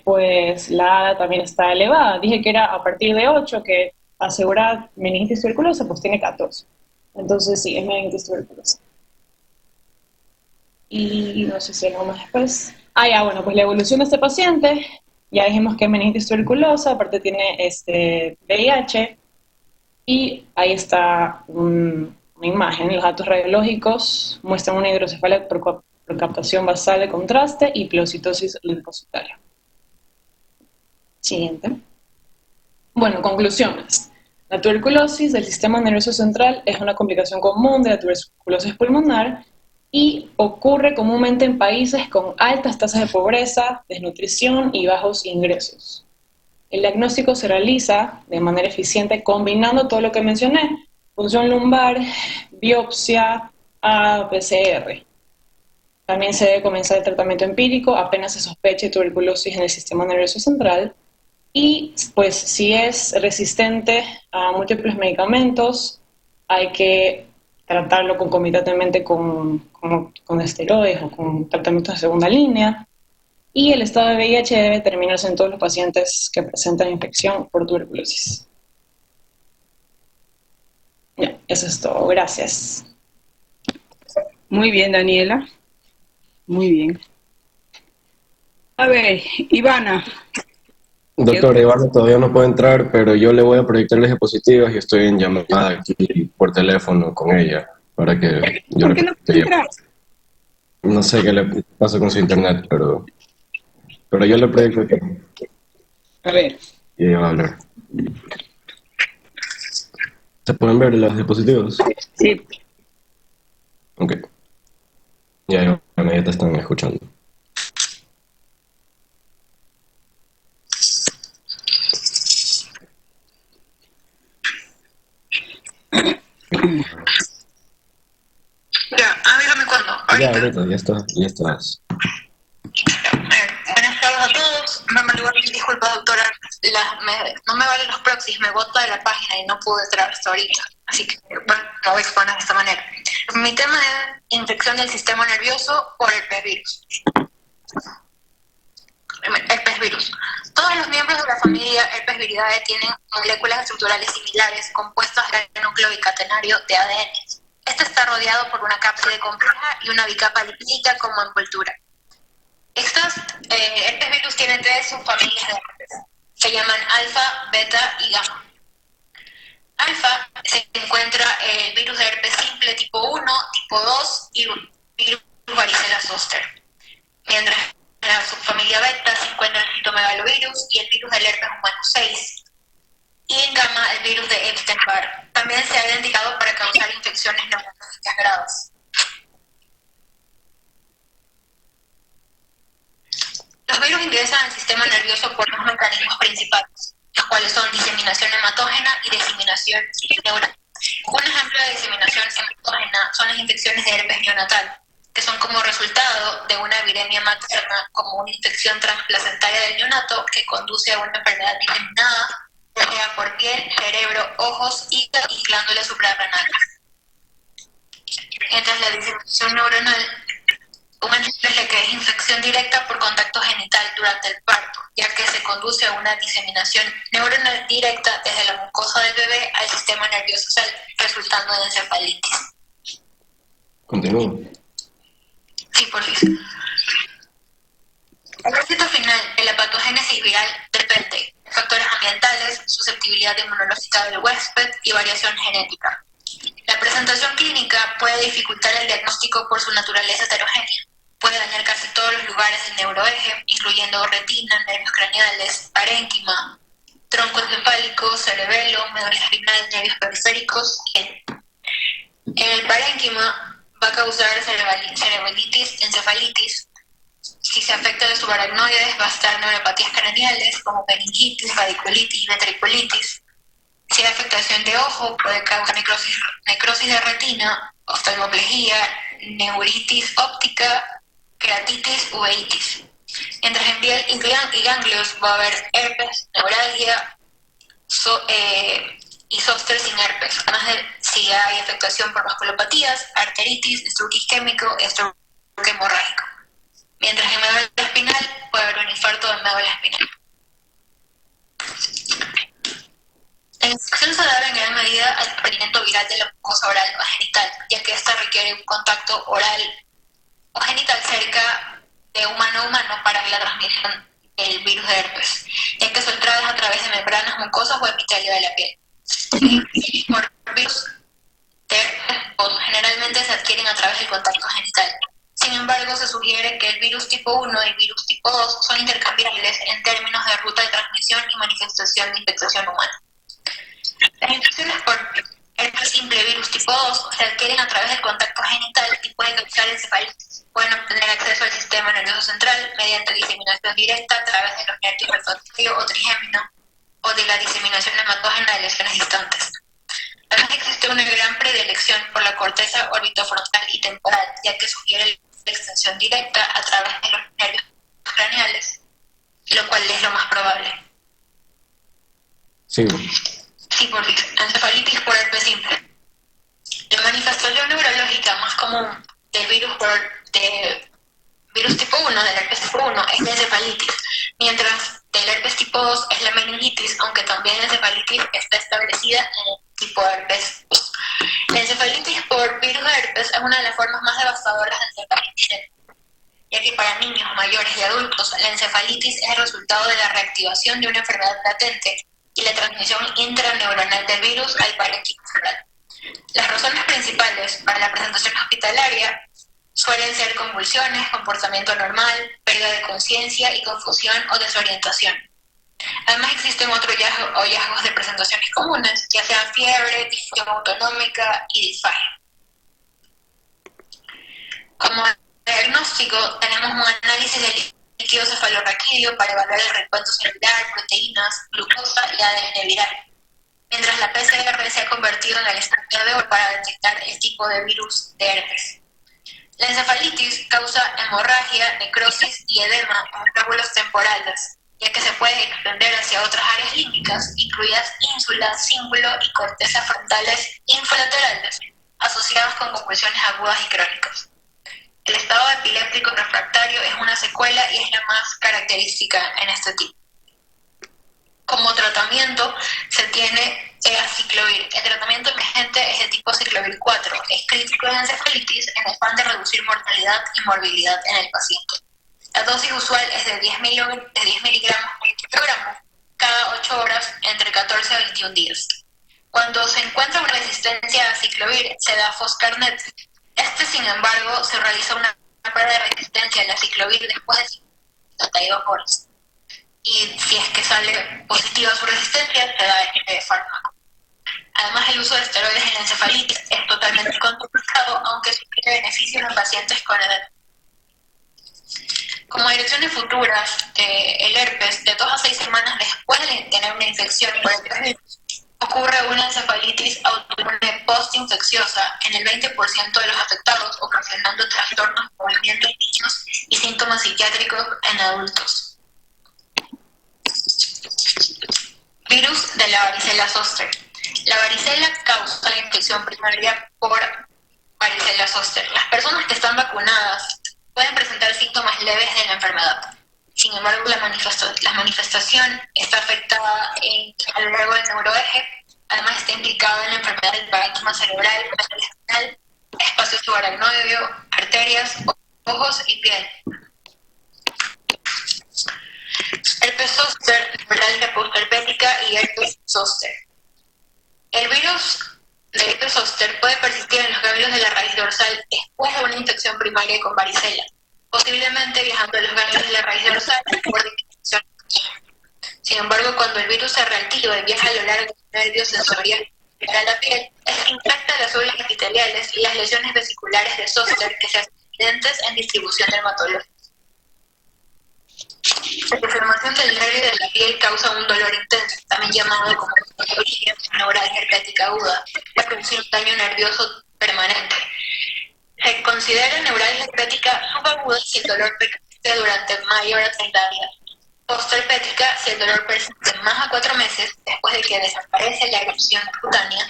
pues la ADA también está elevada. Dije que era a partir de 8, que asegura meningitis tuberculosa, pues tiene 14. Entonces sí, es meningitis tuberculosa. Y no sé si algo más después. Ya, bueno, pues la evolución de este paciente, ya dijimos que es meningitis tuberculosa, aparte tiene VIH, y ahí está una imagen. Los datos radiológicos muestran una hidrocefalia por captación basal de contraste y pleocitosis linfocitaria. Siguiente. Bueno, conclusiones. La tuberculosis del sistema nervioso central es una complicación común de la tuberculosis pulmonar y ocurre comúnmente en países con altas tasas de pobreza, desnutrición y bajos ingresos. El diagnóstico se realiza de manera eficiente combinando todo lo que mencioné: punción lumbar, biopsia, PCR. También se debe comenzar el tratamiento empírico apenas se sospeche tuberculosis en el sistema nervioso central. Y pues si es resistente a múltiples medicamentos, hay que tratarlo concomitantemente con esteroides o con tratamientos de segunda línea. Y el estado de VIH debe terminarse en todos los pacientes que presentan infección por tuberculosis. Ya, eso es todo. Gracias. Muy bien, Daniela. Muy bien. A ver, Ivana. Doctora Ivana todavía no puede entrar, pero yo le voy a proyectar las diapositivas y estoy en llamada aquí por teléfono con ella para que yo ¿Por le qué no puede entrar? No sé qué le pasa con su internet, pero yo le proyecto aquí A ver. y ella va a hablar. ¿Se pueden ver las diapositivas? Sí. Ok. Ya te están escuchando. Ya, dígame cuándo. Ya, ahorita, ya estás. Buenas tardes a todos. Disculpa, doctora, no me valen los proxies, me bota de la página y no pude entrar hasta ahorita. Así que, bueno, lo voy a exponer de esta manera. Mi tema es infección del sistema nervioso por herpes virus. Herpes virus. Todos los miembros de la familia Herpesviridae tienen moléculas estructurales similares compuestas del núcleo bicatenario de ADN. Este está rodeado por una cápside compleja y una bicapa lipídica como envoltura. Estos herpes virus tienen 3 subfamilias de herpes. Se llaman alfa, beta y gamma. Alfa se encuentra el virus de herpes simple tipo 1, tipo 2 y virus varicela zoster. Mientras en la subfamilia beta se encuentra el citomegalovirus y el virus del herpes humano 6. Y en gamma el virus de Epstein-Barr. También se ha identificado para causar infecciones neumológicas graves. Los virus ingresan al sistema nervioso por 2 mecanismos principales, los cuales son diseminación hematógena y diseminación neural. Un ejemplo de diseminación hematógena son las infecciones de herpes neonatal, que son como resultado de una viremia materna, como una infección transplacentaria del neonato que conduce a una enfermedad diseminada, ya sea por piel, cerebro, ojos, hígado y glándulas suprarrenales. Mientras la diseminación neuronal, un ejemplo es la que es infección directa por contacto genital durante el parto, ya que se conduce a una diseminación neuronal directa desde la mucosa del bebé al sistema nervioso central, resultando en encefalitis. Continúo. Sí, por favor. El éxito final de la patogénesis viral depende de factores ambientales, susceptibilidad inmunológica del huésped y variación genética. La presentación clínica puede dificultar el diagnóstico por su naturaleza heterogénea. Puede dañar casi todos los lugares del neuroeje, incluyendo retina, nervios craneales, parénquima, tronco encefálico, cerebelo, médula espinal, nervios periféricos. En el parénquima va a causar cerebritis, encefalitis. Si se afecta de subaracnoides, va a estar neuropatías craneales como meningitis, radiculitis, ventriculitis. Si hay afectación de ojo, puede causar necrosis de retina, oftalmoplegia, neuritis óptica, queratitis, uveitis. Mientras en piel y ganglios va a haber herpes, neuralgia y zóster sin herpes. Además de si hay afectación por vasculopatías, arteritis, stroke isquémico y stroke hemorrágico. Mientras en médula espinal puede haber un infarto de médula espinal. La infección se debe en gran medida al experimento viral de la mucosa oral o genital, ya que esta requiere un contacto oral o genital cerca de humano a humano para la transmisión del virus de herpes, ya que son entradas a través de membranas mucosas o epitelio de la piel. Por virus de herpes generalmente se adquieren a través del contacto genital. Sin embargo, se sugiere que el virus tipo 1 y el virus tipo 2 son intercambiables en términos de ruta de transmisión y manifestación de infección humana. Las infecciones por herpes simple virus tipo 2 se adquieren a través del contacto genital y pueden causar encefalitis. Pueden obtener acceso al sistema nervioso central mediante diseminación directa a través de los nervios olfatorio o trigémino o de la diseminación hematógena de lesiones distantes. Además, existe una gran predilección por la corteza orbitofrontal y temporal, ya que sugiere la extensión directa a través de los nervios craneales, lo cual es lo más probable. Sí. Sí, por encefalitis por herpes simple. La manifestación neurológica más común del virus tipo 1, del herpes tipo 1, es la encefalitis, mientras del herpes tipo 2 es la meningitis, aunque también la encefalitis está establecida en el tipo de herpes 2. La encefalitis por virus de herpes es una de las formas más devastadoras de encefalitis, ya que para niños, mayores y adultos, la encefalitis es el resultado de la reactivación de una enfermedad latente y la transmisión intraneuronal del virus al parénquima cerebral. Las razones principales para la presentación hospitalaria suelen ser convulsiones, comportamiento normal, pérdida de conciencia y confusión o desorientación. Además existen otros hallazgos de presentaciones comunes, ya sean fiebre, difusión autonómica y disfagia. Como diagnóstico tenemos un análisis del líquido cefalorraquídeo para evaluar el recuento celular, proteínas, glucosa y ADN viral, mientras la PCR se ha convertido en el estándar de oro para detectar el tipo de virus de herpes. La encefalitis causa hemorragia, necrosis y edema en los lóbulos temporales, ya que se puede extender hacia otras áreas límbicas, incluidas ínsula, cíngulo y corteza frontales infralaterales, asociadas con convulsiones agudas y crónicas. El estado epiléptico refractario es una secuela y es la más característica en este tipo. Como tratamiento se tiene aciclovir. El tratamiento emergente es de tipo ciclovir 4. Es crítico en encefalitis en afán de reducir mortalidad y morbilidad en el paciente. La dosis usual es de 10 miligramos por kilogramo cada 8 horas entre 14 a 21 días. Cuando se encuentra una resistencia a aciclovir, se da foscarnet. Sin embargo, se realiza una prueba de resistencia al aciclovir después de 72 horas. Y si es que sale positiva su resistencia, se da este fármaco. Además, el uso de esteroides en la encefalitis es totalmente contraindicado, aunque sugiere beneficios en pacientes con edad. Como direcciones futuras, el herpes, de 2 a 6 semanas después de tener una infección por el virus, ocurre una encefalitis autoinmune postinfecciosa en el 20% de los afectados, ocasionando trastornos de movimiento en niños y síntomas psiquiátricos en adultos. Virus de la varicela zoster. La varicela causa la infección primaria por varicela zoster. Las personas que están vacunadas pueden presentar síntomas leves de la enfermedad. Sin embargo, la manifestación está afectada a lo largo del neuroeje. Además, está implicada en la enfermedad del parénquima cerebral, médula espinal, espacio subaracnoideo, arterias, ojos y piel. Herpes zóster, neuralgia postherpética y herpes zóster. El virus de herpes zóster puede persistir ganglios de la raíz dorsal después de una infección primaria con varicela, posiblemente viajando a los ganglios de la raíz dorsal por infección. Sin embargo, cuando el virus se reactiva y viaja a lo largo del nervio sensorial a la piel, infecta las células epiteliales y las lesiones vesiculares de Zoster que se hacen evidentes en distribución dermatológica. La deformación del nervio de la piel causa un dolor intenso, también llamado como neuralgia herpética aguda, para producir un daño nervioso permanente. Se considera neuralgia herpética subaguda si el dolor persiste durante mayor a 30 días. Posterpética si el dolor persiste más a 4 meses después de que desaparece la erupción cutánea.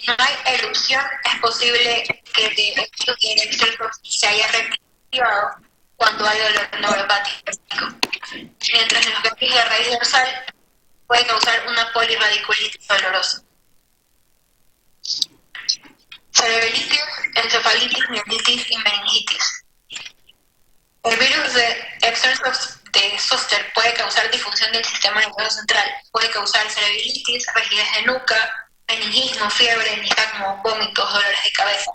No hay erupción, es posible que el se haya reactivado cuando hay dolor neuropático. Mientras los ganglios de la raíz dorsal puede causar una polirradiculitis dolorosa. Cerebritis, encefalitis, mielitis y meningitis. El virus de Zoster puede causar disfunción del sistema nervioso central, puede causar cerebritis, rigidez de nuca, meningismo, fiebre, nistagmo, vómitos, dolores de cabeza.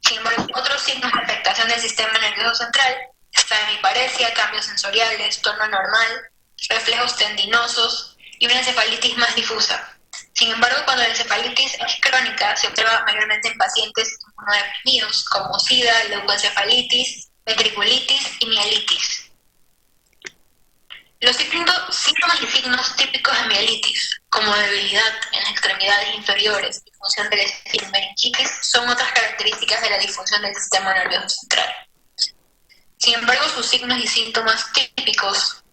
Sin embargo, otros signos de afectación del sistema nervioso central están hemiparesia, cambios sensoriales, tono normal, reflejos tendinosos y una encefalitis más difusa. Sin embargo, cuando la encefalitis es crónica, se observa mayormente en pacientes inmunodeprimidos como SIDA, leucoencefalitis, ventriculitis y mielitis. Los síntomas y signos típicos de mielitis, como debilidad en las extremidades inferiores, disfunción del y meningitis, son otras características de la disfunción del sistema nervioso central. Sin embargo, sus signos y síntomas típicos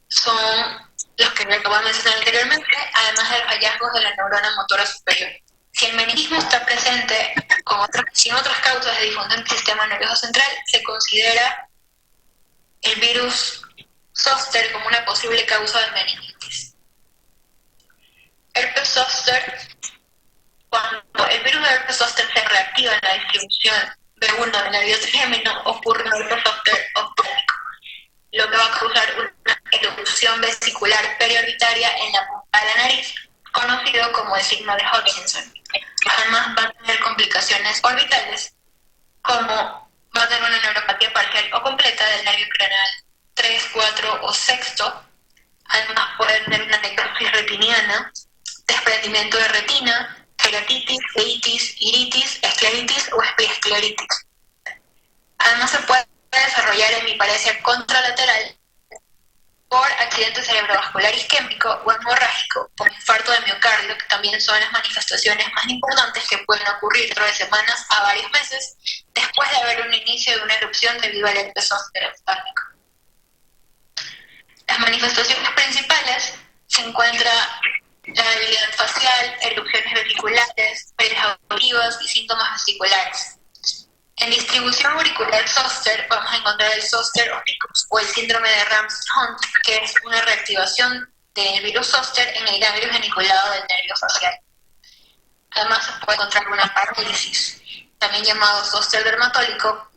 son los que acabamos de mencionar anteriormente, además de los hallazgos de la neurona motora superior. Si el meningismo está presente sin otras causas de disfunción del sistema nervioso central, se considera el virus Zoster como una posible causa de meningitis. Herpes Zoster. Cuando el virus de herpes Zoster se reactiva en la distribución B1 del nervio trigémino, ocurre un herpes Zoster optómico, lo que va a causar una erupción vesicular periorbitaria en la punta de la nariz, conocido como el signo de Hutchinson. Además va a tener complicaciones orbitales, como va a tener una neuropatía parcial o completa del nervio craneal 3, 4 o sexto. Además puede tener una necrosis retiniana, desprendimiento de retina, keratitis, eitis, iritis, escleritis o escleritis. Además se puede desarrollar hemiparesia contralateral por accidente cerebrovascular isquémico o hemorrágico, por infarto de miocardio, que también son las manifestaciones más importantes que pueden ocurrir dentro de semanas a varios meses después de haber un inicio de una erupción debido al herpes zóster optámico. Las manifestaciones principales se encuentra la debilidad facial, erupciones vesiculares, pérdidas auditivas y síntomas vesiculares. En distribución auricular Zoster vamos a encontrar el Zoster oticus o el síndrome de Rams-Hunt, que es una reactivación del virus Zoster en el ganglio geniculado del nervio facial. Además se puede encontrar una parálisis, también llamado Zoster dermatómico,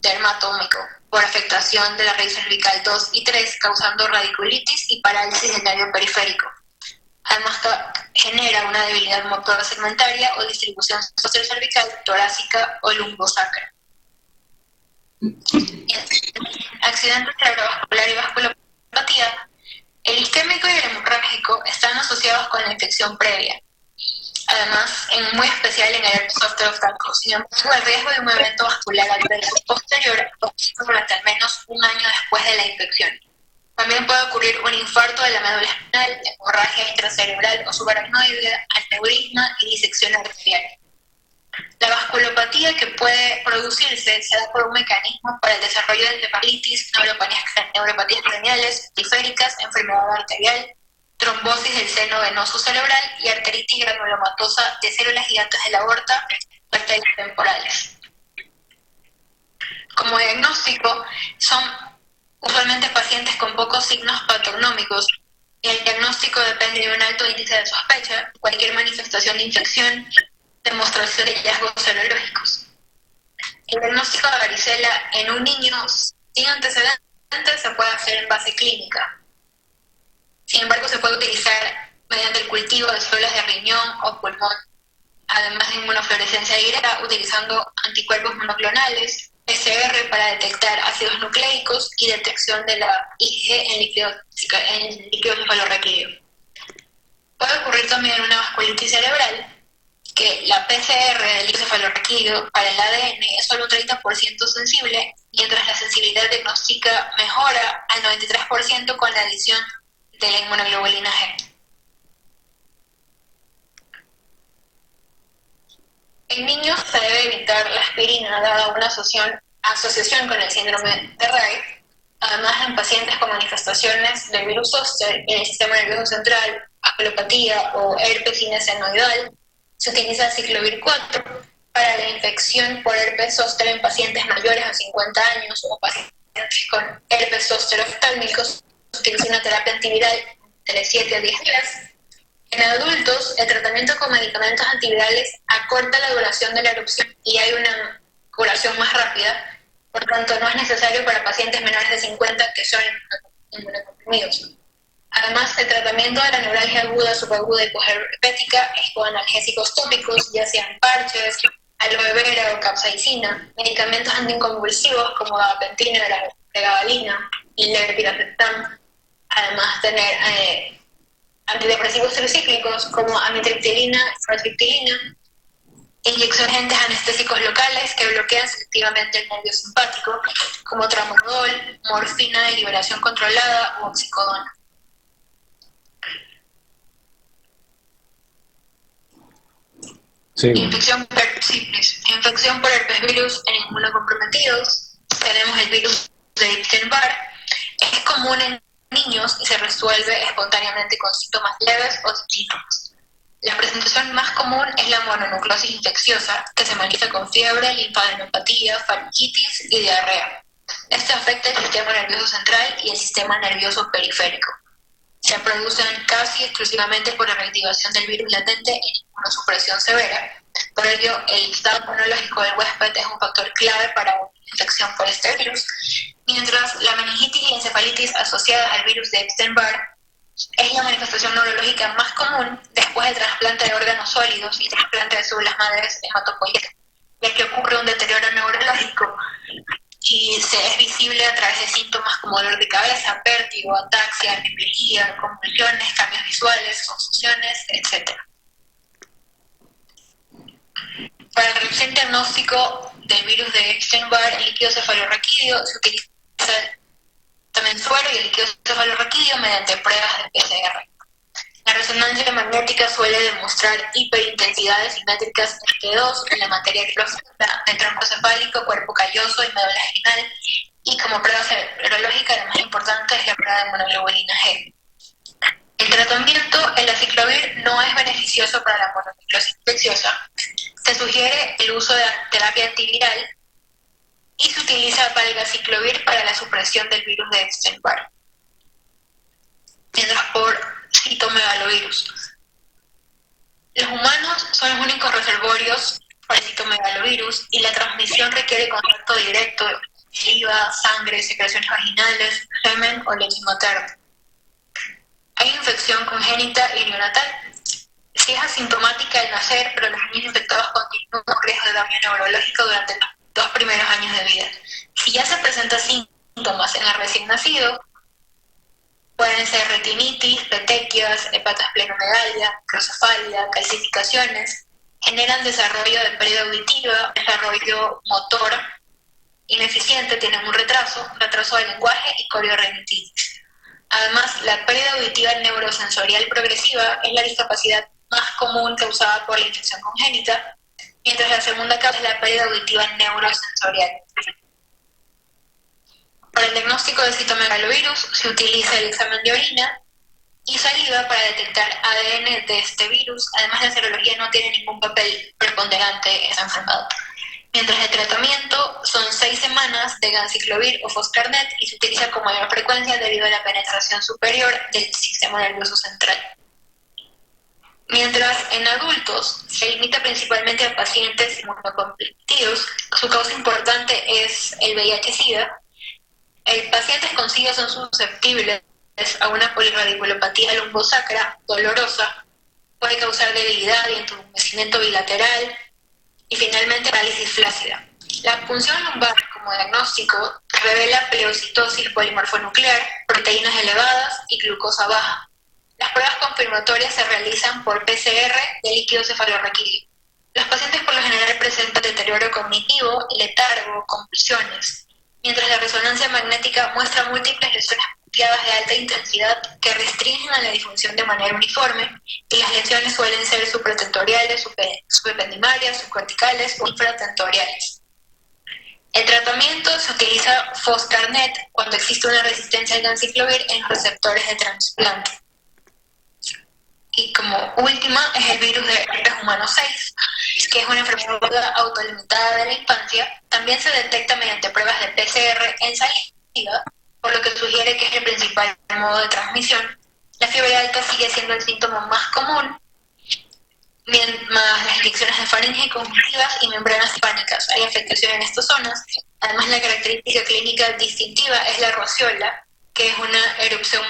por afectación de la raíz cervical 2 y 3, causando radiculitis y parálisis del nervio periférico. Además genera una debilidad motora segmentaria o distribución Zoster cervical, torácica o lumbosacra. Accidente cerebrovascular y vasculopatía. El isquémico y el hemorrágico están asociados con la infección previa. Además, muy especial en el herpes zóster optámico. Sin embargo, el riesgo de un evento vascular adverso posterior durante al menos un año después de la infección. También puede ocurrir un infarto de la médula espinal, hemorragia intracerebral o subaracnoidea, aneurisma y disección arterial. La vasculopatía que puede producirse se da por un mecanismo para el desarrollo de encefalitis, neuropatías craneales, periféricas, enfermedad arterial, trombosis del seno venoso cerebral y arteritis granulomatosa de células gigantes de la aorta, arterias temporales. Como diagnóstico, son usualmente pacientes con pocos signos patognomicos y el diagnóstico depende de un alto índice de sospecha, cualquier manifestación de infección, demostración de hallazgos serológicos. El diagnóstico de varicela en un niño sin antecedentes se puede hacer en base clínica. Sin embargo, se puede utilizar mediante el cultivo de células de riñón o pulmón. además de inmunofluorescencia directa, utilizando anticuerpos monoclonales, PCR para detectar ácidos nucleicos y detección de la IgG en líquido cefalorraquídeo. Puede ocurrir también una vasculitis cerebral, que la PCR del líquido cefalorraquídeo para el ADN es solo un 30% sensible, mientras la sensibilidad diagnóstica mejora al 93% con la adición de la inmunoglobulina G. En niños se debe evitar la aspirina dada una asociación con el síndrome de Rett. Además, en pacientes con manifestaciones del virus zóster en el sistema nervioso central, apelopatía o herpes ginecenoidal, se utiliza ciclovir 4 para la infección por herpes zóster en pacientes mayores a 50 años o pacientes con herpes zóster oftálmico. Se utiliza una terapia antiviral de 7 a 10 días. En adultos, el tratamiento con medicamentos antivirales acorta la duración de la erupción y hay una curación más rápida. Por tanto, no es necesario para pacientes menores de 50 que son inmunocomprimidos. Además, el tratamiento de la neuralgia aguda, subaguda y posherpética es con analgésicos tópicos, ya sean parches, aloe vera o capsaicina, medicamentos anticonvulsivos como gabapentina, pregabalina y levetiracetam, además tener antidepresivos tricíclicos como amitriptilina y nortriptilina, inyecciones anestésicos locales que bloquean selectivamente el nervio simpático, como tramadol, morfina de liberación controlada o oxicodona. Sí. Infección por herpes virus en inmunocomprometidos. Tenemos el virus de Epstein-Barr. Es común en niños y se resuelve espontáneamente con síntomas leves o sin síntomas. La presentación más común es la mononucleosis infecciosa, que se manifiesta con fiebre, linfadenopatía, faringitis y diarrea. Esto afecta el sistema nervioso central y el sistema nervioso periférico. Se producen casi exclusivamente por la reactivación del virus latente y inmunosupresión severa. Por ello, el estado inmunológico del huésped es un factor clave para una infección por este virus, mientras la meningitis y encefalitis asociadas al virus de Epstein-Barr es la manifestación neurológica más común después del trasplante de órganos sólidos y trasplante de células madres hematopoyéticas, ya que ocurre un deterioro neurológico y se es visible a través de síntomas como dolor de cabeza, vértigo, ataxia, hemiplegia, convulsiones, cambios visuales, confusiones, etc. Para el recién diagnóstico del virus de Epstein-Barr, el líquido cefalorraquídeo se utiliza también suero y el líquido cefalorraquídeo mediante pruebas de PCR. La resonancia magnética suele demostrar hiperintensidades simétricas T2 en la materia profunda del tronco cefálico, cuerpo calloso y médula espinal, y como prueba serológica la más importante es la prueba de monoglobulina G. El tratamiento, el aciclovir, no es beneficioso para la mononucleosis infecciosa. Se sugiere el uso de terapia antiviral y se utiliza valgaciclovir para la supresión del virus de Epstein-Barr. Mientras por citomegalovirus. Los humanos son los únicos reservorios para el citomegalovirus y la transmisión requiere contacto directo de saliva, sangre, secreciones vaginales, semen o leche materna. Hay infección congénita y neonatal. Si es asintomática al nacer, pero los niños infectados continúan con riesgo de daño neurológico durante los 2 primeros años de vida. Si ya se presentan síntomas en el recién nacido, pueden ser retinitis, petequias, hepatosplenomegalia, microcefalia, calcificaciones, generan desarrollo de pérdida auditiva, desarrollo motor ineficiente, tienen un retraso del lenguaje y coriorrinitis. Además, la pérdida auditiva neurosensorial progresiva es la discapacidad más común causada por la infección congénita, mientras la segunda causa es la pérdida auditiva neurosensorial. Para el diagnóstico del citomegalovirus se utiliza el examen de orina y saliva para detectar ADN de este virus. Además, la serología no tiene ningún papel preponderante en esta enfermedad. Mientras el tratamiento son 6 semanas de ganciclovir o foscarnet y se utiliza con mayor frecuencia debido a la penetración superior del sistema nervioso central. Mientras en adultos se limita principalmente a pacientes inmunocomprometidos, su causa importante es el VIH-Sida. Pacientes con SIDA son susceptibles a una polirradiculopatía lumbosacra dolorosa puede causar debilidad y entumecimiento bilateral, y finalmente parálisis flácida. La punción lumbar como diagnóstico revela pleocitosis polimorfonuclear, proteínas elevadas y glucosa baja. Las pruebas confirmatorias se realizan por PCR de líquido cefalorraquídeo. Los pacientes por lo general presentan deterioro cognitivo, letargo, convulsiones, mientras la resonancia magnética muestra múltiples lesiones punteadas de alta intensidad que restringen a la disfunción de manera uniforme, y las lesiones suelen ser supratentoriales, subependimarias, subcorticales o infratentoriales. El tratamiento se utiliza Foscarnet cuando existe una resistencia al ganciclovir en los receptores de trasplante. Y como última es el virus de herpes humano 6, que es una enfermedad autolimitada de la infancia. También se detecta mediante pruebas de PCR en saliva, por lo que sugiere que es el principal modo de transmisión. La fiebre alta sigue siendo el síntoma más común, más restricciones de faringe conjuntivas y membranas hispánicas. Hay afectación en estas zonas. Además, la característica clínica distintiva es la rociola, que es una erupción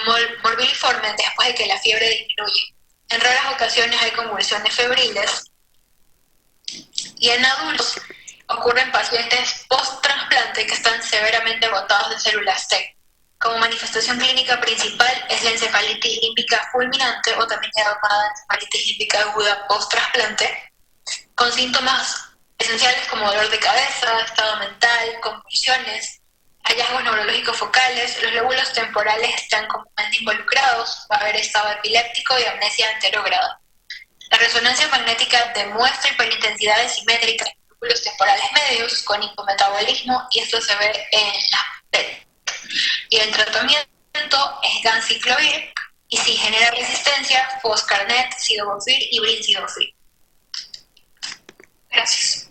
morbiliforme después de que la fiebre disminuye. En raras ocasiones hay convulsiones febriles, y en adultos ocurren pacientes post-trasplante que están severamente agotados de células T. Como manifestación clínica principal es la encefalitis límbica fulminante, o también llamada encefalitis límbica aguda post-trasplante, con síntomas esenciales como dolor de cabeza, estado mental, convulsiones, hallazgos neurológicos focales. Los lóbulos temporales están comúnmente involucrados, va a haber estado epiléptico y amnesia anterógrada. La resonancia magnética demuestra hiperintensidades simétricas en lóbulos temporales medios con hipometabolismo, y esto se ve en las PET. Y el tratamiento es ganciclovir, y si genera resistencia, Foscarnet, Cidofovir y Brincidofir. Gracias.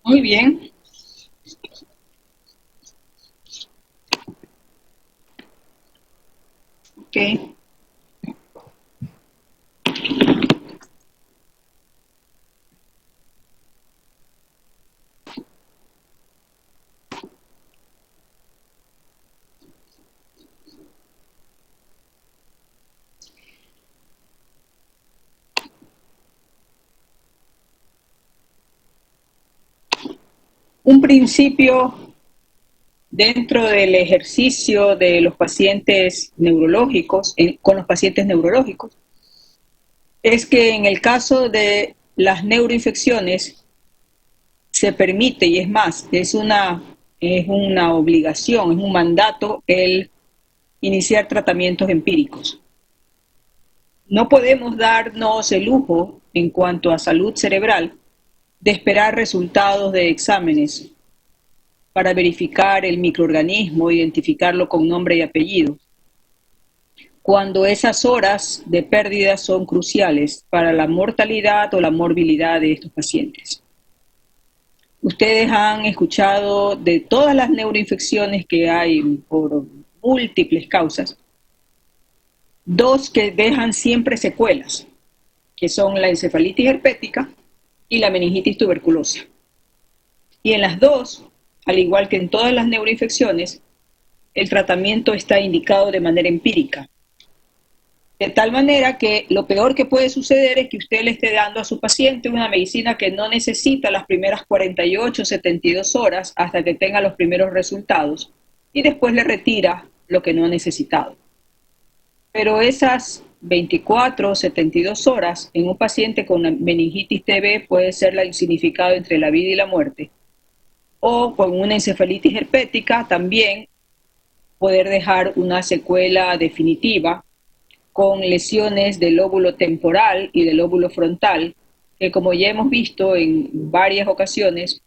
Muy bien. Ok. Un principio dentro del ejercicio de los pacientes neurológicos, con los pacientes neurológicos, es que en el caso de las neuroinfecciones se permite, y es más, es una obligación, es un mandato el iniciar tratamientos empíricos. No podemos darnos el lujo, en cuanto a salud cerebral, de esperar resultados de exámenes para verificar el microorganismo, identificarlo con nombre y apellido, cuando esas horas de pérdida son cruciales para la mortalidad o la morbilidad de estos pacientes. Ustedes han escuchado de todas las neuroinfecciones que hay por múltiples causas, dos que dejan siempre secuelas, que son la encefalitis herpética y la meningitis tuberculosa. Y en las dos, al igual que en todas las neuroinfecciones, el tratamiento está indicado de manera empírica. De tal manera que lo peor que puede suceder es que usted le esté dando a su paciente una medicina que no necesita las primeras 48 o 72 horas hasta que tenga los primeros resultados, y después le retira lo que no ha necesitado. Pero esas 24 o 72 horas en un paciente con meningitis TB puede ser el significado entre la vida y la muerte. O con una encefalitis herpética también poder dejar una secuela definitiva con lesiones del lóbulo temporal y del lóbulo frontal, que como ya hemos visto en varias ocasiones,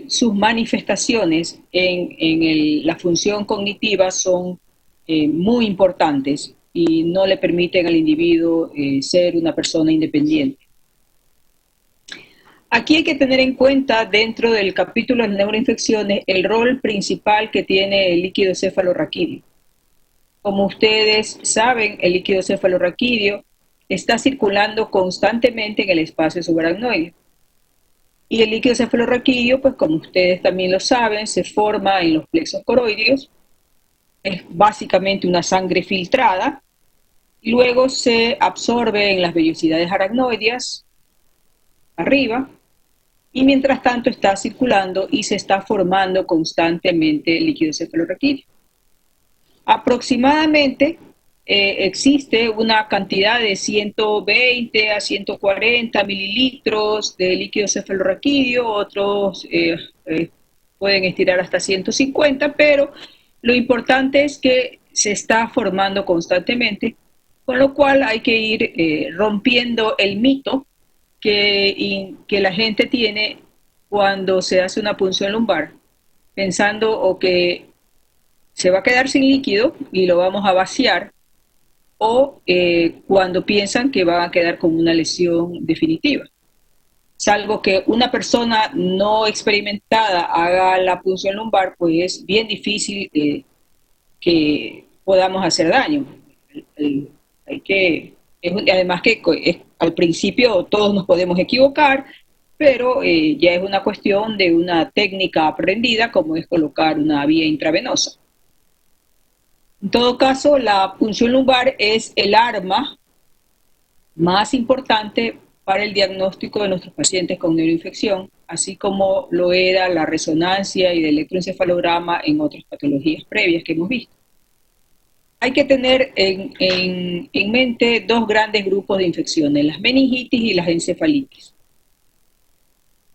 sus manifestaciones en la función cognitiva son muy importantes y no le permiten al individuo ser una persona independiente. Aquí hay que tener en cuenta, dentro del capítulo de neuroinfecciones, el rol principal que tiene el líquido cefalorraquídeo. Como ustedes saben, el líquido cefalorraquídeo está circulando constantemente en el espacio subaracnoide. Y el líquido cefalorraquídeo, pues como ustedes también lo saben, se forma en los plexos coroideos. Es básicamente una sangre filtrada luego se absorbe en las vellosidades aracnoideas arriba, y mientras tanto está circulando y se está formando constantemente el líquido cefalorraquídeo. Aproximadamente existe una cantidad de 120 a 140 mililitros de líquido cefalorraquídeo, otros pueden estirar hasta 150, pero lo importante es que se está formando constantemente, con lo cual hay que ir rompiendo el mito que la gente tiene cuando se hace una punción lumbar, pensando o que se va a quedar sin líquido y lo vamos a vaciar, o cuando piensan que van a quedar con una lesión definitiva. Salvo que una persona no experimentada haga la punción lumbar, pues es bien difícil que podamos hacer daño. Además que al principio todos nos podemos equivocar, pero ya es una cuestión de una técnica aprendida, como es colocar una vía intravenosa. En todo caso, la punción lumbar es el arma más importante para el diagnóstico de nuestros pacientes con neuroinfección, así como lo era la resonancia y el electroencefalograma en otras patologías previas que hemos visto. Hay que tener en mente dos grandes grupos de infecciones, las meningitis y las encefalitis.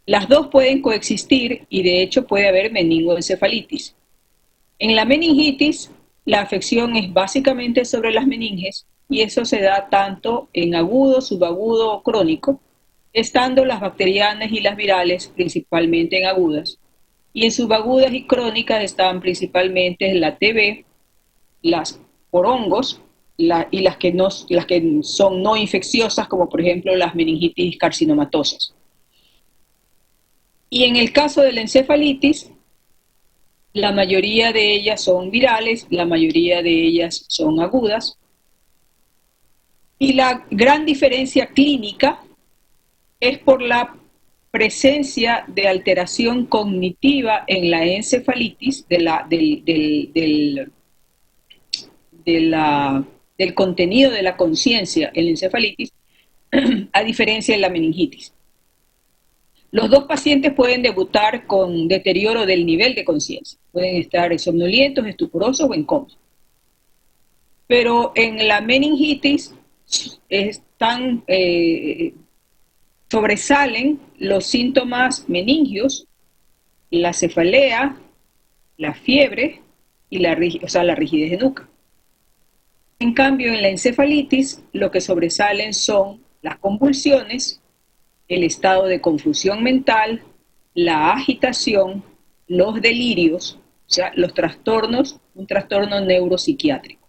Las dos pueden coexistir y de hecho puede haber meningoencefalitis. En la meningitis, la afección es básicamente sobre las meninges y eso se da tanto en agudo, subagudo o crónico, estando las bacterianas y las virales principalmente en agudas. Y en subagudas y crónicas están principalmente la TB, las por hongos y las que son no infecciosas, como por ejemplo las meningitis carcinomatosas. Y en el caso de la encefalitis, la mayoría de ellas son virales, la mayoría de ellas son agudas. Y la gran diferencia clínica es por la presencia de alteración cognitiva en la encefalitis, del contenido de la conciencia en la encefalitis, a diferencia de la meningitis. Los dos pacientes pueden debutar con deterioro del nivel de conciencia. Pueden estar somnolientos, estuporosos o en coma. Pero en la meningitis sobresalen los síntomas meningios, la cefalea, la fiebre y la rigidez de nuca. En cambio, en la encefalitis, lo que sobresalen son las convulsiones, el estado de confusión mental, la agitación, los delirios, o sea, los trastornos, un trastorno neuropsiquiátrico.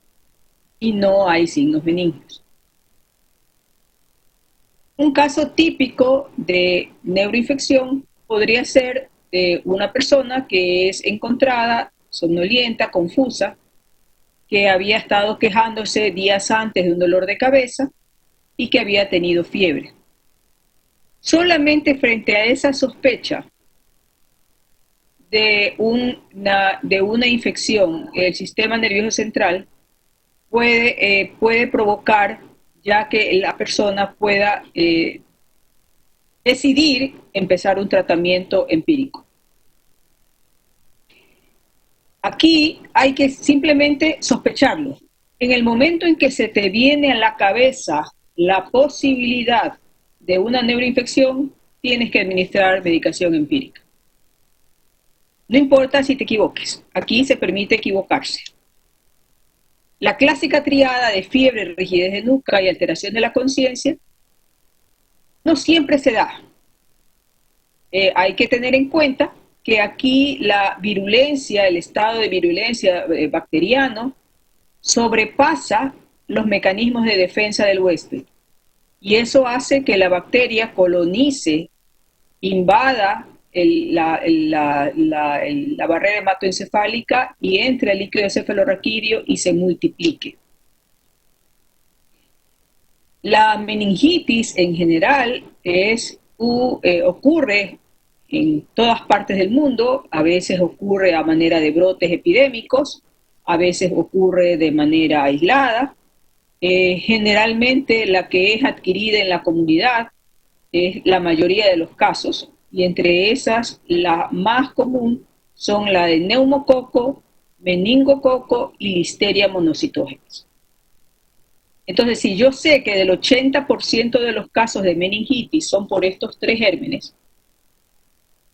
Y no hay signos meningios. Un caso típico de neuroinfección podría ser de una persona que es encontrada somnolienta, confusa, que había estado quejándose días antes de un dolor de cabeza y que había tenido fiebre. Solamente frente a esa sospecha de una infección, el sistema nervioso central puede provocar ya que la persona pueda decidir empezar un tratamiento empírico. Aquí hay que simplemente sospecharlo. En el momento en que se te viene a la cabeza la posibilidad de una neuroinfección, tienes que administrar medicación empírica. No importa si te equivoques, aquí se permite equivocarse. La clásica triada de fiebre, rigidez de nuca y alteración de la conciencia no siempre se da. Hay que tener en cuenta que aquí la virulencia, el estado de virulencia bacteriano, sobrepasa los mecanismos de defensa del huésped. Y eso hace que la bacteria colonice, invada la barrera hematoencefálica y entre el líquido cefalorraquídeo y se multiplique. La meningitis en general ocurre en todas partes del mundo, a veces ocurre a manera de brotes epidémicos, a veces ocurre de manera aislada, Generalmente la que es adquirida en la comunidad es la mayoría de los casos, y entre esas la más común son la de neumococo, meningococo y listeria monocitógenes. Entonces, si yo sé que del 80% de los casos de meningitis son por estos 3 gérmenes,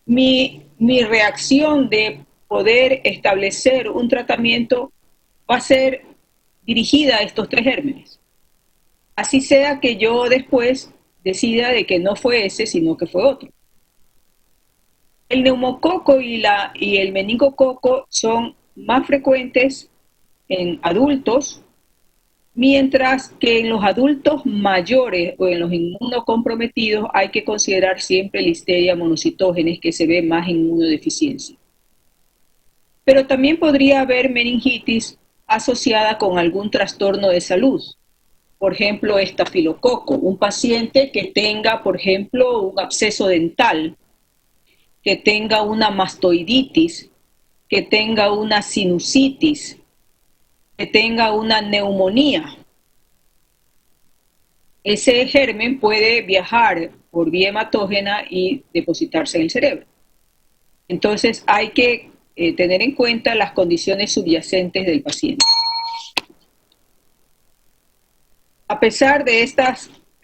mi reacción de poder establecer un tratamiento va a ser dirigida a estos 3 gérmenes. Así sea que yo después decida de que no fue ese, sino que fue otro. El neumococo y el meningococo son más frecuentes en adultos, mientras que en los adultos mayores o en los inmunocomprometidos hay que considerar siempre listeria monocitógenes, que se ve más inmunodeficiencia. Pero también podría haber meningitis asociada con algún trastorno de salud. Por ejemplo, estafilococo, un paciente que tenga, por ejemplo, un absceso dental, que tenga una mastoiditis, que tenga una sinusitis, que tenga una neumonía. Ese germen puede viajar por vía hematógena y depositarse en el cerebro. Entonces hay que tener en cuenta las condiciones subyacentes del paciente. A pesar de esta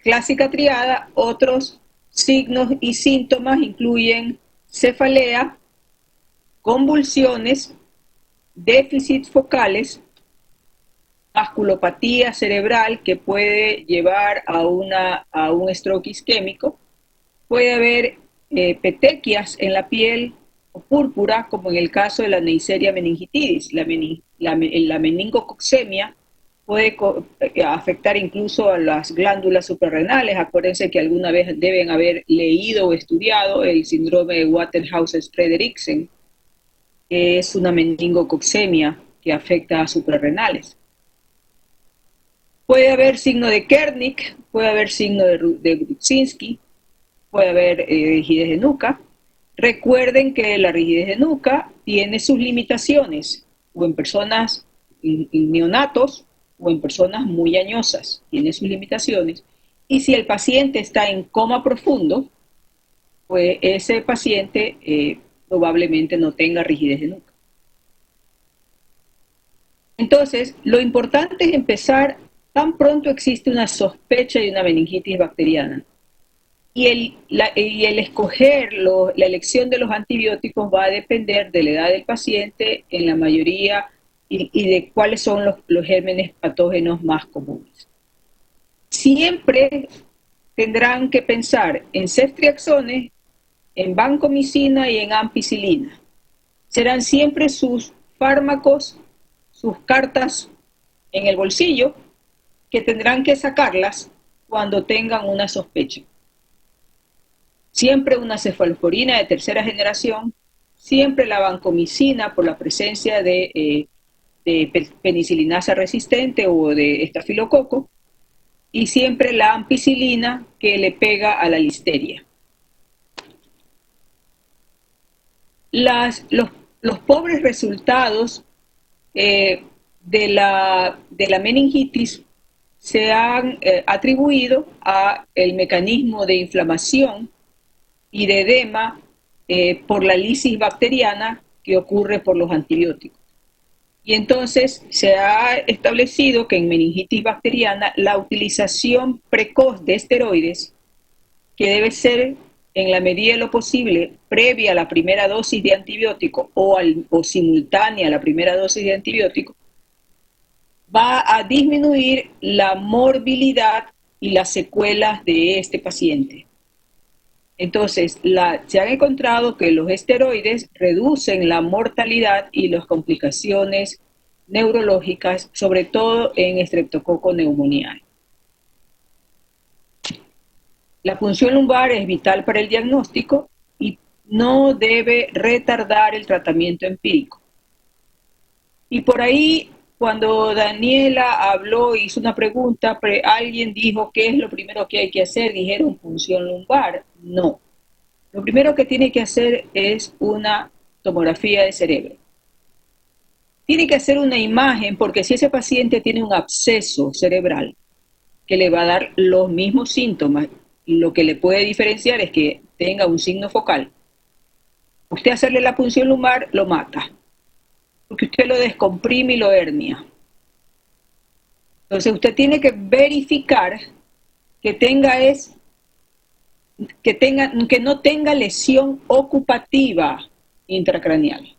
clásica triada, otros signos y síntomas incluyen cefalea, convulsiones, déficits focales, vasculopatía cerebral que puede llevar a un stroke isquémico, puede haber petequias en la piel o púrpura, como en el caso de la Neisseria meningitidis. La meningococcemia puede afectar incluso a las glándulas suprarrenales. Acuérdense que alguna vez deben haber leído o estudiado el síndrome de Waterhouse-Fredericksen, que es una meningococcemia que afecta a suprarrenales. Puede haber signo de Kernick, puede haber signo de Brudzinski, puede haber rigidez de nuca. Recuerden que la rigidez de nuca tiene sus limitaciones, o en personas neonatos, o en personas muy añosas, tiene sus limitaciones. Y si el paciente está en coma profundo, pues ese paciente probablemente no tenga rigidez de nuca. Entonces, lo importante es empezar tan pronto existe una sospecha de una meningitis bacteriana. Y el escoger la elección de los antibióticos va a depender de la edad del paciente en la mayoría y de cuáles son los gérmenes patógenos más comunes. Siempre tendrán que pensar en ceftriaxones, en vancomicina y en ampicilina. Serán siempre sus fármacos, sus cartas en el bolsillo, que tendrán que sacarlas cuando tengan una sospecha. Siempre una cefalosporina de tercera generación, siempre la vancomicina por la presencia de penicilinasa resistente o de estafilococo, y siempre la ampicilina que le pega a la listeria. Los pobres resultados de la meningitis se han atribuido a el mecanismo de inflamación y de edema por la lisis bacteriana que ocurre por los antibióticos. Y entonces se ha establecido que en meningitis bacteriana la utilización precoz de esteroides, que debe ser en la medida de lo posible previa a la primera dosis de antibiótico o simultánea a la primera dosis de antibiótico, va a disminuir la morbilidad y las secuelas de este paciente. Entonces, se han encontrado que los esteroides reducen la mortalidad y las complicaciones neurológicas, sobre todo en Streptococcus pneumoniae. La punción lumbar es vital para el diagnóstico y no debe retardar el tratamiento empírico. Y por ahí, cuando Daniela habló, hizo una pregunta, alguien dijo, ¿qué es lo primero que hay que hacer? Dijeron punción lumbar. No. Lo primero que tiene que hacer es una tomografía de cerebro. tiene que hacer una imagen, porque si ese paciente tiene un absceso cerebral que le va a dar los mismos síntomas, lo que le puede diferenciar es que tenga un signo focal. Usted hacerle la punción lumbar lo mata, porque usted lo descomprime y lo hernia. Entonces usted tiene que verificar que que no tenga lesión ocupativa intracraneal.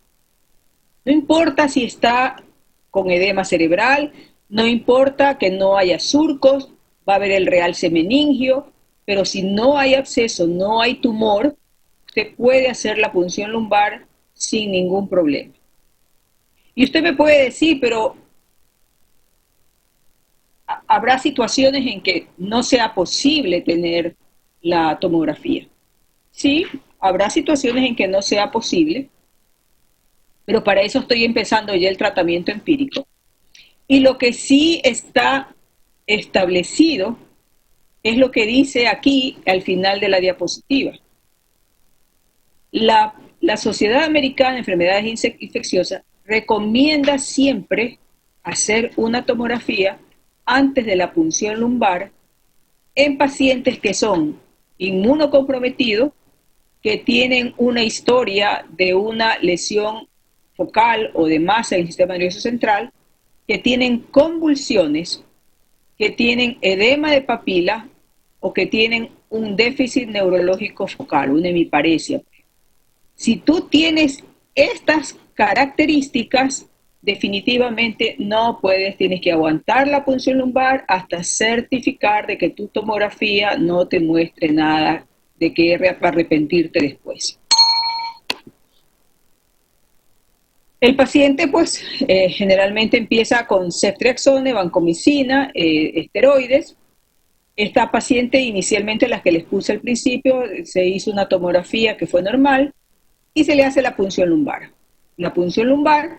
No importa si está con edema cerebral, no importa que no haya surcos, va a haber el realce meningio, pero si no hay absceso, no hay tumor, usted puede hacer la punción lumbar sin ningún problema. Y usted me puede decir, pero habrá situaciones en que no sea posible tener la tomografía. Sí, habrá situaciones en que no sea posible, pero para eso estoy empezando ya el tratamiento empírico. Y lo que sí está establecido es lo que dice aquí al final de la diapositiva. La Sociedad Americana de Enfermedades Infecciosas recomienda siempre hacer una tomografía antes de la punción lumbar en pacientes que son inmunocomprometidos, que tienen una historia de una lesión focal o de masa en el sistema nervioso central, que tienen convulsiones, que tienen edema de papila o que tienen un déficit neurológico focal, una hemiparesia. Si tú tienes estas características, definitivamente no puedes, tienes que aguantar la punción lumbar hasta certificar de que tu tomografía no te muestre nada de que arrepentirte después. El paciente, pues, generalmente empieza con ceftriaxone, vancomicina, esteroides. Esta paciente, inicialmente, las que les puse al principio, se hizo una tomografía que fue normal y se le hace la punción lumbar. La punción lumbar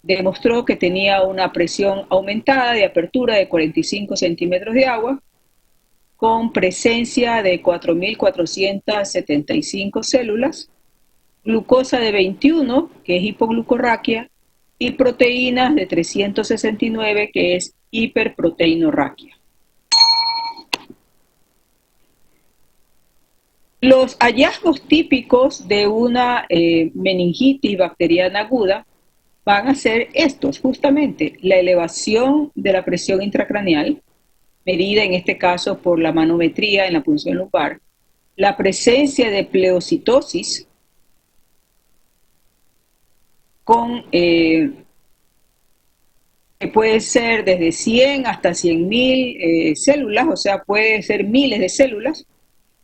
demostró que tenía una presión aumentada de apertura de 45 centímetros de agua, con presencia de 4.475 células, glucosa de 21, que es hipoglucorraquia, y proteínas de 369, que es hiperproteinorraquia. Los hallazgos típicos de una meningitis bacteriana aguda van a ser estos, justamente, la elevación de la presión intracraneal, medida en este caso por la manometría en la punción lumbar, la presencia de pleocitosis que puede ser desde 100 hasta 100.000 células, o sea, puede ser miles de células,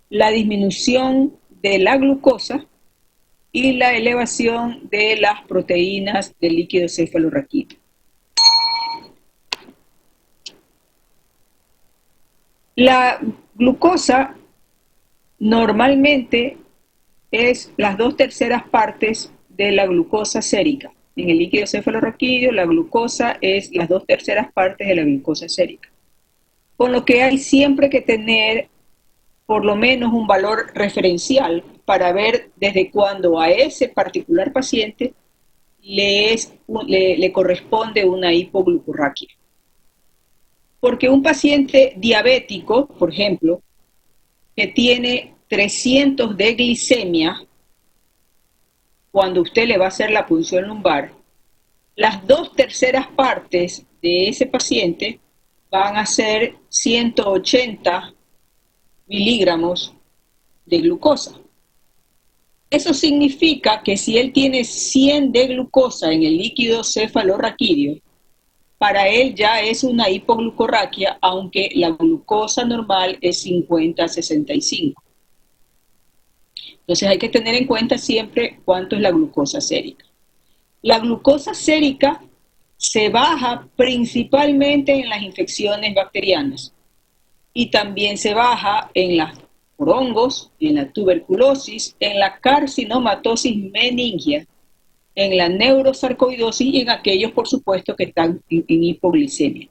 la disminución de la glucosa y la elevación de las proteínas del líquido cefalorraquídeo. La glucosa normalmente es las 2/3 partes de la glucosa sérica. En el líquido cefalorraquídeo la glucosa es las 2/3 partes de la glucosa sérica. Con lo que hay siempre que tener por lo menos un valor referencial para ver desde cuándo a ese particular paciente le corresponde una hipoglucorraquia. Porque un paciente diabético, por ejemplo, que tiene 300 de glicemia, cuando usted le va a hacer la punción lumbar, las 2/3 partes de ese paciente van a ser 180 miligramos de glucosa. Eso significa que si él tiene 100 de glucosa en el líquido cefalorraquídeo, para él ya es una hipoglucorraquia, aunque la glucosa normal es 50-65. Entonces hay que tener en cuenta siempre cuánto es la glucosa sérica. La glucosa sérica se baja principalmente en las infecciones bacterianas y también se baja en las por hongos, en la tuberculosis, en la carcinomatosis meningia, en la neurosarcoidosis y en aquellos, por supuesto, que están en hipoglicemia.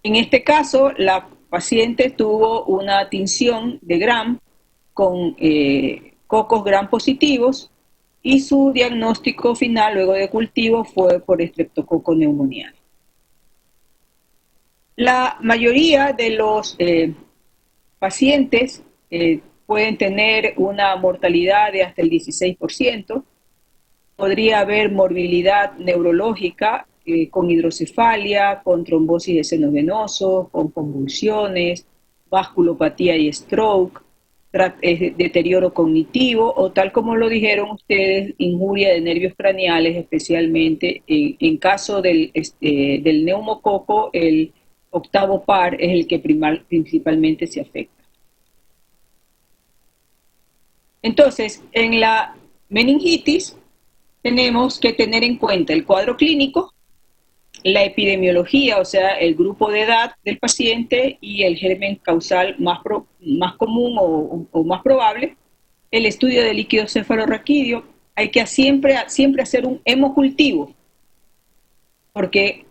En este caso, la paciente tuvo una tinción de Gram con cocos gram positivos y su diagnóstico final luego de cultivo fue por Streptococcus pneumoniae. La mayoría de los pacientes pueden tener una mortalidad de hasta el 16%. Podría haber morbilidad neurológica con hidrocefalia, con trombosis de senos venosos, con convulsiones, vasculopatía y stroke, deterioro cognitivo o, tal como lo dijeron ustedes, injuria de nervios craneales, especialmente en caso del neumococo, el octavo par es el que principalmente se afecta. Entonces, en la meningitis tenemos que tener en cuenta el cuadro clínico, la epidemiología, o sea, el grupo de edad del paciente y el germen causal más común o más probable, el estudio de líquido cefalorraquídeo. Hay que siempre hacer un hemocultivo, porque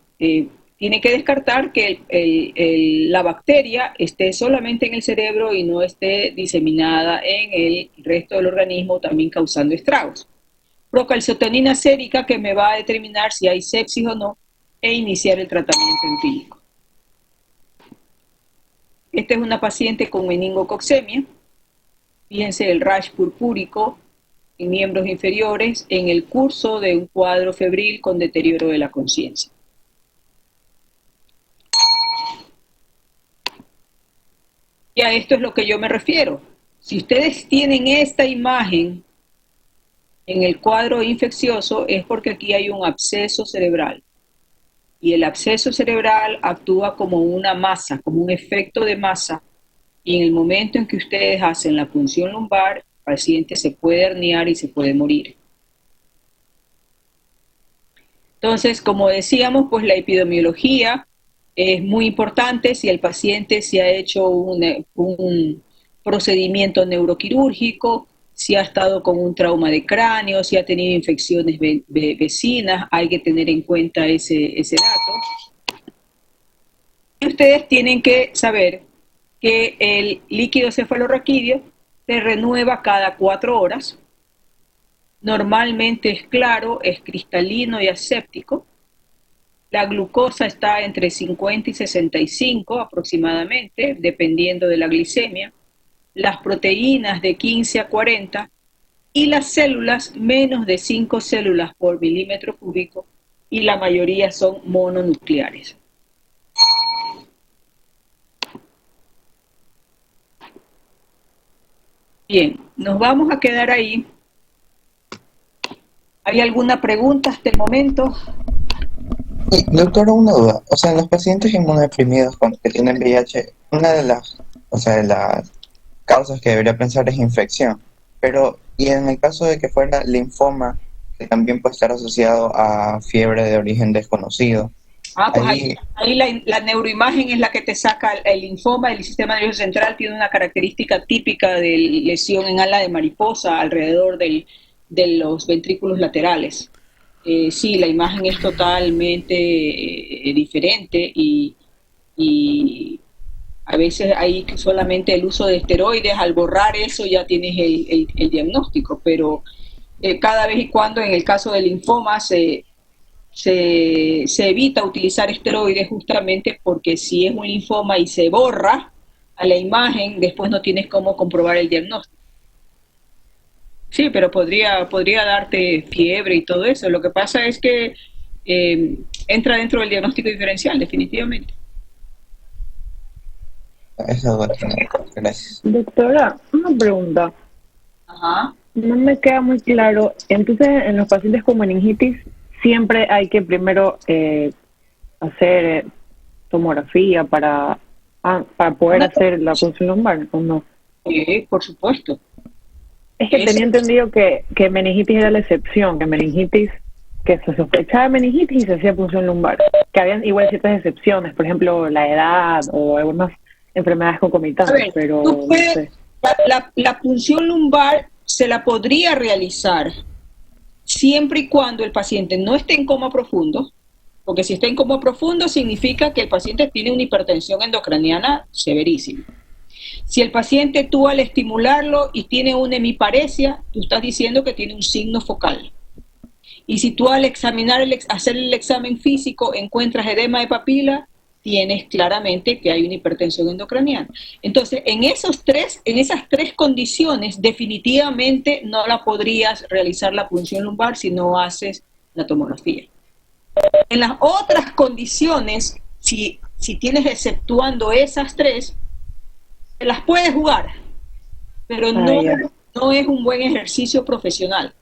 tiene que descartar que la bacteria esté solamente en el cerebro y no esté diseminada en el resto del organismo, también causando estragos. Procalcitonin sérica, que me va a determinar si hay sepsis o no, e iniciar el tratamiento empírico. Esta es una paciente con meningococcemia. Fíjense el rash purpúrico en miembros inferiores en el curso de un cuadro febril con deterioro de la conciencia. Y a esto es lo que yo me refiero. Si ustedes tienen esta imagen en el cuadro infeccioso, es porque aquí hay un absceso cerebral. Y el absceso cerebral actúa como una masa, como un efecto de masa. Y en el momento en que ustedes hacen la punción lumbar, el paciente se puede herniar y se puede morir. Entonces, como decíamos, pues la epidemiología es muy importante. Si el paciente se ha hecho un procedimiento neuroquirúrgico, si ha estado con un trauma de cráneo, si ha tenido infecciones vecinas, hay que tener en cuenta ese dato. Y ustedes tienen que saber que el líquido cefalorraquídeo se renueva cada 4 horas. Normalmente es claro, es cristalino y aséptico. La glucosa está entre 50 y 65 aproximadamente, dependiendo de la glicemia. Las proteínas de 15 a 40 y las células menos de 5 células por milímetro cúbico, y la mayoría son mononucleares. Bien, nos vamos a quedar ahí. ¿Hay alguna pregunta hasta el momento? Sí, doctora, una duda. O sea, en los pacientes inmunodeprimidos que tienen VIH, una de las causas que debería pensar es infección. Pero, y en el caso de que fuera linfoma, que también puede estar asociado a fiebre de origen desconocido. Pues ahí la neuroimagen es la que te saca el linfoma. El sistema nervioso central tiene una característica típica de lesión en ala de mariposa alrededor de los ventrículos laterales. Sí, la imagen es totalmente diferente y a veces hay solamente el uso de esteroides. Al borrar eso ya tienes el diagnóstico, pero cada vez y cuando en el caso del linfoma se evita utilizar esteroides, justamente porque si es un linfoma y se borra a la imagen, después no tienes cómo comprobar el diagnóstico. Sí, pero podría darte fiebre y todo eso. Lo que pasa es que entra dentro del diagnóstico diferencial, definitivamente. Eso va a tener. Gracias. Doctora, una pregunta. Ajá. No me queda muy claro. Entonces, en los pacientes con meningitis, siempre hay que primero hacer tomografía para poder hacer la punción lumbar, ¿o no? Sí, por supuesto. Es que tenía entendido que meningitis era la excepción, que se sospechaba meningitis y se hacía punción lumbar. Que habían igual ciertas excepciones, por ejemplo, la edad o algunas enfermedades concomitantes, pero no sé. La punción lumbar se la podría realizar siempre y cuando el paciente no esté en coma profundo, porque si está en coma profundo significa que el paciente tiene una hipertensión endocraniana severísima. Si el paciente tú al estimularlo y tiene una hemiparesia, tú estás diciendo que tiene un signo focal. Y si tú al examinar, hacer el examen físico encuentras edema de papila, tienes claramente que hay una hipertensión endocraniana. Entonces, en esas tres condiciones, definitivamente no la podrías realizar la punción lumbar si no haces la tomografía. En las otras condiciones, si tienes exceptuando esas tres, te las puedes jugar, pero no es un buen ejercicio profesional.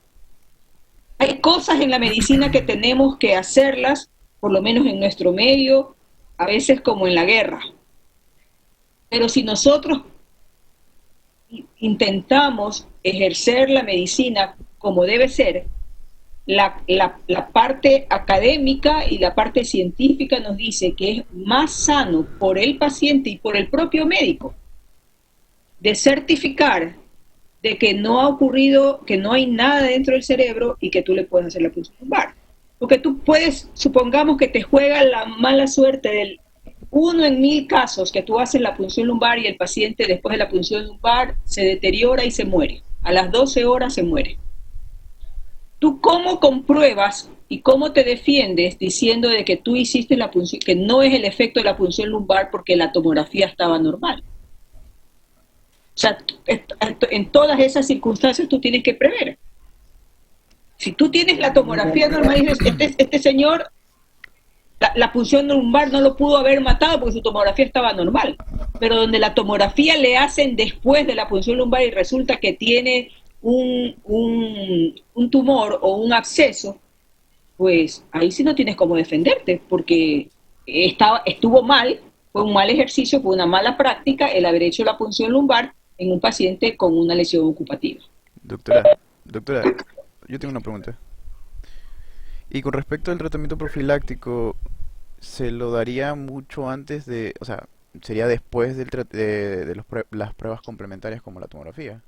Hay cosas en la medicina que tenemos que hacerlas, por lo menos en nuestro medio, a veces como en la guerra. Pero si nosotros intentamos ejercer la medicina como debe ser, la parte académica y la parte científica nos dice que es más sano por el paciente y por el propio médico de certificar de que no ha ocurrido, que no hay nada dentro del cerebro y que tú le puedes hacer la punción lumbar. Porque tú puedes, supongamos que te juega la mala suerte del 1 en 1000 casos que tú haces la punción lumbar y el paciente después de la punción lumbar se deteriora y se muere. A las 12 horas se muere. ¿Tú cómo compruebas y cómo te defiendes diciendo de que tú hiciste la punción, que no es el efecto de la punción lumbar porque la tomografía estaba normal? O sea, en todas esas circunstancias tú tienes que prever. Si tú tienes la tomografía normal y dices, este señor, la punción lumbar no lo pudo haber matado porque su tomografía estaba normal, pero donde la tomografía le hacen después de la punción lumbar y resulta que tiene un tumor o un absceso, pues ahí sí no tienes cómo defenderte, porque estuvo mal, fue un mal ejercicio, fue una mala práctica el haber hecho la punción lumbar en un paciente con una lesión ocupativa. Doctora, yo tengo una pregunta. Y con respecto al tratamiento profiláctico, ¿se lo daría mucho antes de, o sea, sería después de las pruebas complementarias como la tomografía?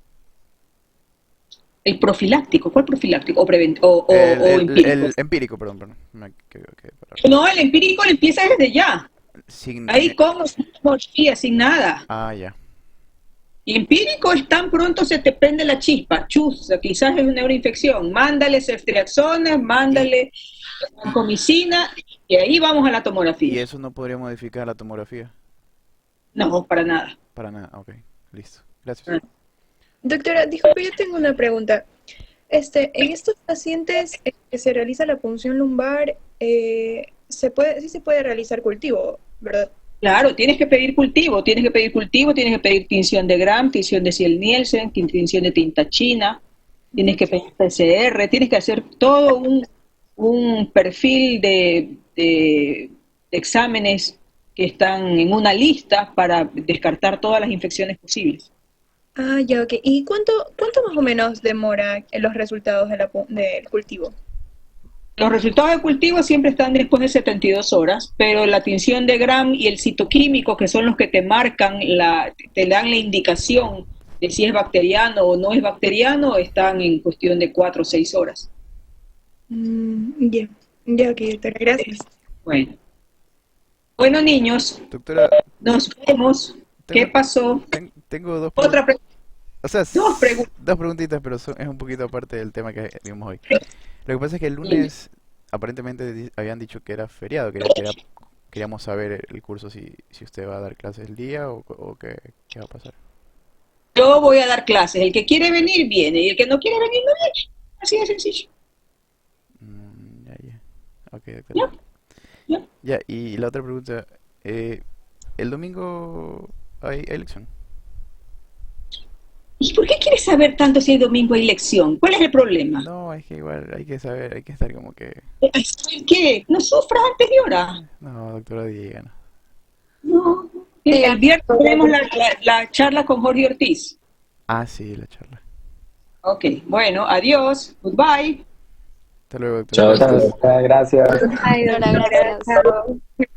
¿El profiláctico? ¿Cuál profiláctico? ¿O empírico? El empírico, perdón. No, el empírico le empieza desde ya. Ahí como sin tomografía, sin nada. Ah, ya. Y empírico es tan pronto se te prende la chispa, chusa, quizás es una neuroinfección, mándale ceftriaxona, mándale vancomicina y ahí vamos a la tomografía. ¿Y eso no podría modificar la tomografía? No, para nada. Para nada, ok, listo. Gracias. Doctora, disculpe, yo tengo una pregunta. En estos pacientes que se realiza la punción lumbar, sí se puede realizar cultivo, ¿verdad? Claro, tienes que pedir cultivo, tienes que pedir tinción de Gram, tinción de Ciel-Nielsen, tinción de tinta china, tienes que pedir PCR, tienes que hacer todo un perfil de exámenes que están en una lista para descartar todas las infecciones posibles. Ah, ya, ok. ¿Y cuánto más o menos demora los resultados del cultivo? Los resultados de cultivo siempre están después de 72 horas, pero la tinción de Gram y el citoquímico, que son los que te marcan, te dan la indicación de si es bacteriano o no es bacteriano, están en cuestión de 4 o 6 horas. Ya, ok, doctora, gracias. Bueno, niños, doctora, nos vemos. ¿Qué pasó? Tengo dos preguntas. Otra pregunta. O sea, dos preguntitas, pero es un poquito aparte del tema que vimos hoy. Lo que pasa es que el lunes aparentemente habían dicho que era feriado. Queríamos saber el curso, si usted va a dar clases el día o qué va a pasar. Yo voy a dar clases. El que quiere venir, viene. Y el que no quiere venir, no viene. Así de sencillo. Ya. Ok, doctor. Ya, y la otra pregunta. ¿El domingo hay elección? ¿Y por qué quieres saber tanto si el domingo hay lección? ¿Cuál es el problema? No, es que igual hay que saber, hay que estar como que... ¿Qué? ¿No sufras antes de hora? No, doctora Diego. No. El viernes tenemos la charla con Jorge Ortiz. Ah, sí, la charla. Ok, bueno, adiós, goodbye. Hasta luego, doctora. Chao, gracias. Ay, doctora, gracias.